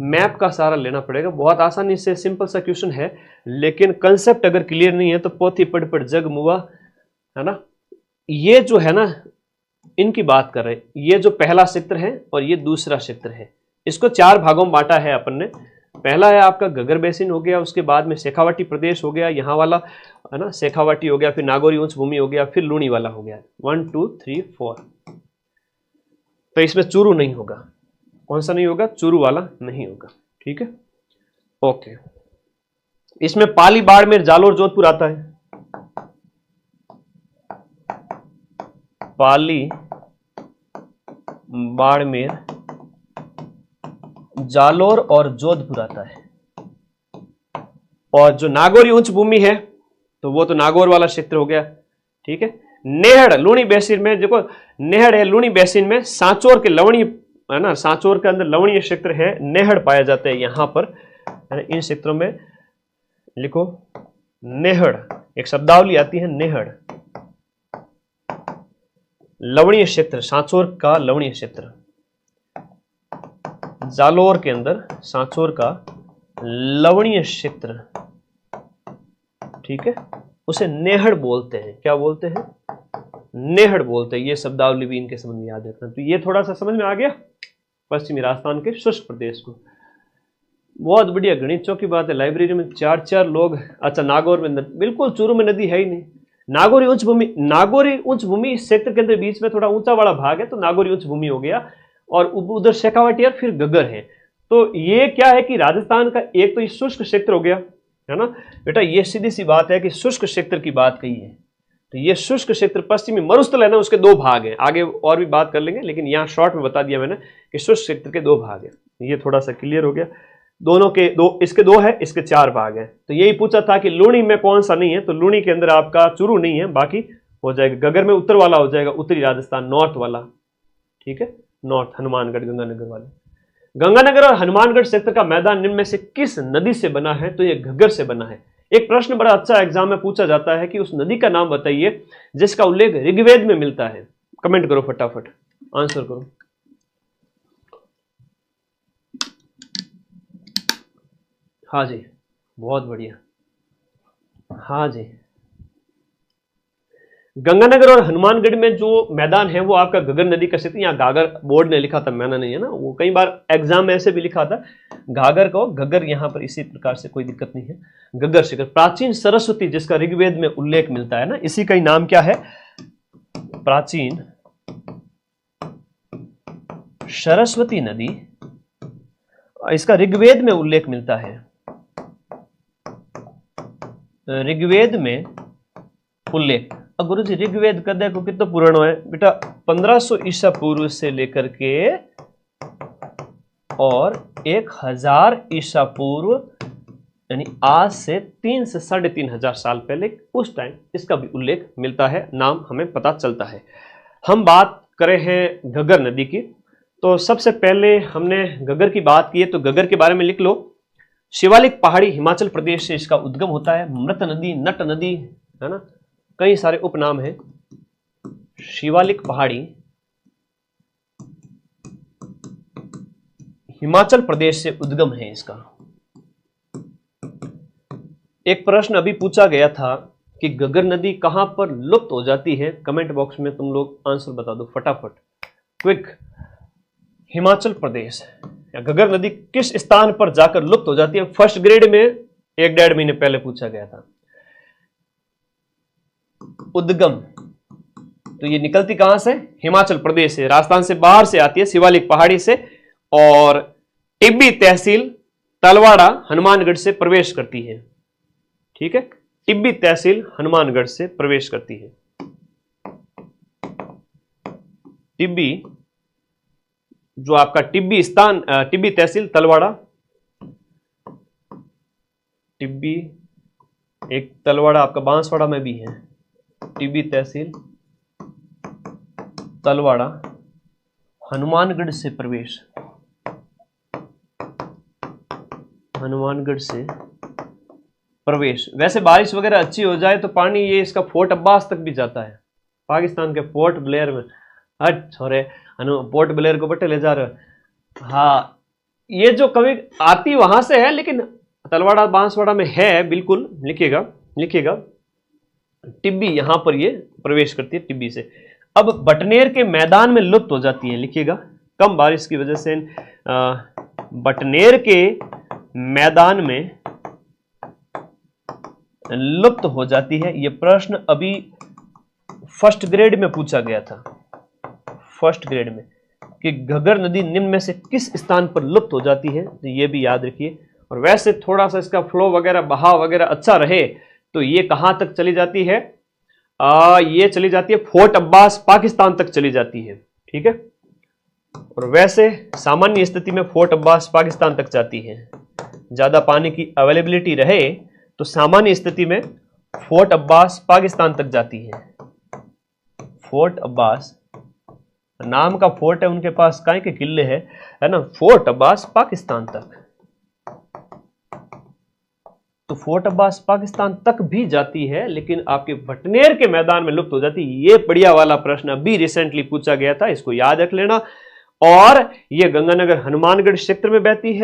मैप का सहारा लेना पड़ेगा। बहुत आसानी से सिंपल सा क्वेश्चन है, लेकिन कंसेप्ट अगर क्लियर नहीं है तो पोथी पढ़ पढ़ जग मुआ, है ना। ये जो है ना, इनकी बात कर रहे हैं, ये जो पहला क्षेत्र है और ये दूसरा क्षेत्र है, इसको 4 भागों में बांटा है अपन ने। पहला है आपका घग्गर बेसिन हो गया, उसके बाद में शेखावटी प्रदेश हो गया, यहाँ वाला है ना, शेखावटी हो गया, फिर नागौरी उच्च भूमि हो गया, फिर लूणी वाला हो गया। 1 2 3 4। तो इसमें चूरू नहीं होगा। कौन सा नहीं होगा? चूरू वाला नहीं होगा, ठीक है, ओके। इसमें पाली, बाड़मेर, जालोर, जोधपुर आता है। पाली, बाड़मेर, जालोर और जोधपुर आता है। और जो नागौरी उच्च भूमि है तो वो तो नागौर वाला क्षेत्र हो गया, ठीक है। नेहड़ लूणी बेसिन में, देखो नेहड़ है लूणी बेसिन में, सांचौर के लवणीय है ना, सांचौर के अंदर लवणीय क्षेत्र है, नेहड़ पाए जाते हैं यहां पर, इन क्षेत्रों में लिखो नेहड़, एक शब्दावली आती है नेहड़, लवणीय क्षेत्र, सांचौर का लवणीय क्षेत्र। जालोर के अंदर सांचौर का लवणीय क्षेत्र, ठीक है, उसे नेहड़ बोलते हैं। क्या बोलते हैं? नेहड़ बोलते हैं। ये शब्दावली भी इनके संबंध में याद रखना। तो ये थोड़ा सा समझ में आ गया पश्चिमी राजस्थान के शुष्क प्रदेश को। बहुत बढ़िया, गणित चौकी बात है। लाइब्रेरी में 4 लोग। अच्छा, नागौर में बिल्कुल चूरू में नदी है ही नहीं। नागौरी उच्च भूमि इस क्षेत्र के अंदर बीच में थोड़ा ऊंचा वाला भाग है, तो नागौरी उच्च भूमि हो गया। और उधर शेखावाटी और फिर गगर है। तो ये क्या है कि राजस्थान का एक तो ये शुष्क क्षेत्र हो गया, है ना बेटा। ये सीधी सी बात है कि शुष्क क्षेत्र की बात कही है। तो ये शुष्क क्षेत्र पश्चिमी मरुस्थल है ना, उसके 2 भाग हैं। आगे और भी बात कर लेंगे, लेकिन यहाँ शॉर्ट में बता दिया मैंने कि शुष्क क्षेत्र के 2 भाग हैं। ये थोड़ा सा क्लियर हो गया। दोनों के 2, इसके 2 है, इसके 4 भाग हैं। तो यही पूछा था कि लूणी में कौन सा नहीं है, तो लूणी के अंदर आपका चूरू नहीं है, बाकी हो जाएगा। गगर में उत्तर वाला हो जाएगा, उत्तरी राजस्थान, नॉर्थ वाला, ठीक है, नॉर्थ, हनुमानगढ़, गंगानगर वाले। गंगानगर और हनुमानगढ़ क्षेत्र का मैदान निम्न में से किस नदी से बना है, तो ये घग्गर से बना है। एक प्रश्न बड़ा अच्छा एग्जाम में पूछा जाता है कि उस नदी का नाम बताइए जिसका उल्लेख ऋग्वेद में मिलता है। कमेंट करो फटाफट, आंसर करो। हाँ जी, बहुत बढ़िया। हाँ जी, गंगानगर और हनुमानगढ़ में जो मैदान है वो आपका घग्गर नदी का क्षेत्र। यहाँ घाघर बोर्ड ने लिखा था, मैंने नहीं है ना, वो कई बार एग्जाम में ऐसे भी लिखा था घाघर को घग्गर, यहाँ पर इसी प्रकार से कोई दिक्कत नहीं है। घग्गर शिखर, प्राचीन सरस्वती जिसका ऋग्वेद में उल्लेख मिलता है ना, इसी का ही नाम क्या है, प्राचीन सरस्वती नदी, इसका ऋग्वेद में उल्लेख मिलता है। ऋग्वेद में उल्लेख। अब गुरु जी ऋग्वेद कदे को कितना पुराना है बेटा, 1500 ईसा पूर्व से लेकर के और 1000 ईसा पूर्व, यानी आज से 3 से 3500 साल पहले, उस टाइम इसका भी उल्लेख मिलता है, नाम हमें पता चलता है। हम बात करें हैं घग्गर नदी की, तो सबसे पहले हमने घग्गर की बात की है, तो घग्गर के बारे में लिख लो। शिवालिक पहाड़ी हिमाचल प्रदेश से इसका उद्गम होता है। मृत नदी, नट नदी, है ना, कई सारे उपनाम हैं। शिवालिक पहाड़ी हिमाचल प्रदेश से उद्गम है इसका। एक प्रश्न अभी पूछा गया था कि घग्गर नदी कहां पर लुप्त हो जाती है। कमेंट बॉक्स में तुम लोग आंसर बता दो फटाफट, क्विक। हिमाचल प्रदेश या घग्गर नदी किस स्थान पर जाकर लुप्त हो जाती है? फर्स्ट ग्रेड में 1-1.5 महीने पहले पूछा गया था। उद्गम, तो ये निकलती कहां से? हिमाचल प्रदेश से, राजस्थान से बाहर से आती है, शिवालिक पहाड़ी से, और टिब्बी तहसील तलवाड़ा हनुमानगढ़ से प्रवेश करती है। ठीक है, टिब्बी तहसील हनुमानगढ़ से प्रवेश करती है। टिब्बी, जो आपका टिब्बी स्थान, टिब्बी तहसील तलवाड़ा, टिब्बी एक तलवाड़ा आपका बांसवाड़ा में भी है। टिब्बी तहसील तलवाड़ा हनुमानगढ़ से प्रवेश, हनुमानगढ़ से प्रवेश। वैसे बारिश वगैरह अच्छी हो जाए तो पानी ये इसका फोर्ट अब्बास तक भी जाता है, पाकिस्तान के पोर्ट ब्लेयर में। हट छोरे, पोर्ट ब्लेयर को बट्टे ले जा रहे हो। हाँ, ये जो कभी आती वहां से है, लेकिन तलवाड़ा बांसवाड़ा में है, बिल्कुल लिखिएगा, लिखिएगा। टिब्बी यहां पर ये प्रवेश करती है, टिब्बी से। अब बटनेर के मैदान में लुप्त हो जाती है, लिखिएगा, कम बारिश की वजह से बटनेर के मैदान में लुप्त हो जाती है। यह प्रश्न अभी फर्स्ट ग्रेड में पूछा गया था, फर्स्ट ग्रेड में, कि घग्गर नदी निम्न में से किस स्थान पर लुप्त हो जाती है, तो ये भी याद रखिए। और वैसे थोड़ा सा इसका फ्लो वगैरह, बहाव वगैरह अच्छा रहे तो ये कहां तक चली जाती है? ये चली जाती है फोर्ट अब्बास, पाकिस्तान तक चली जाती है। ठीक है, और वैसे सामान्य स्थिति में फोर्ट अब्बास पाकिस्तान तक जाती है। ज्यादा पानी की अवेलेबिलिटी रहे तो सामान्य स्थिति में फोर्ट अब्बास पाकिस्तान तक जाती है। फोर्ट अब्बास नाम का फोर्ट है उनके पास, काहे के किले है ना। फोर्ट अब्बास पाकिस्तान तक, तो फोर्ट अब्बास पाकिस्तान तक भी जाती है, लेकिन आपके बटनेर के मैदान में लुप्त हो जाती है। ये बढ़िया वाला प्रश्न अभी रिसेंटली पूछा गया था, इसको याद रख लेना। और ये गंगानगर हनुमानगढ़ क्षेत्र में बहती है।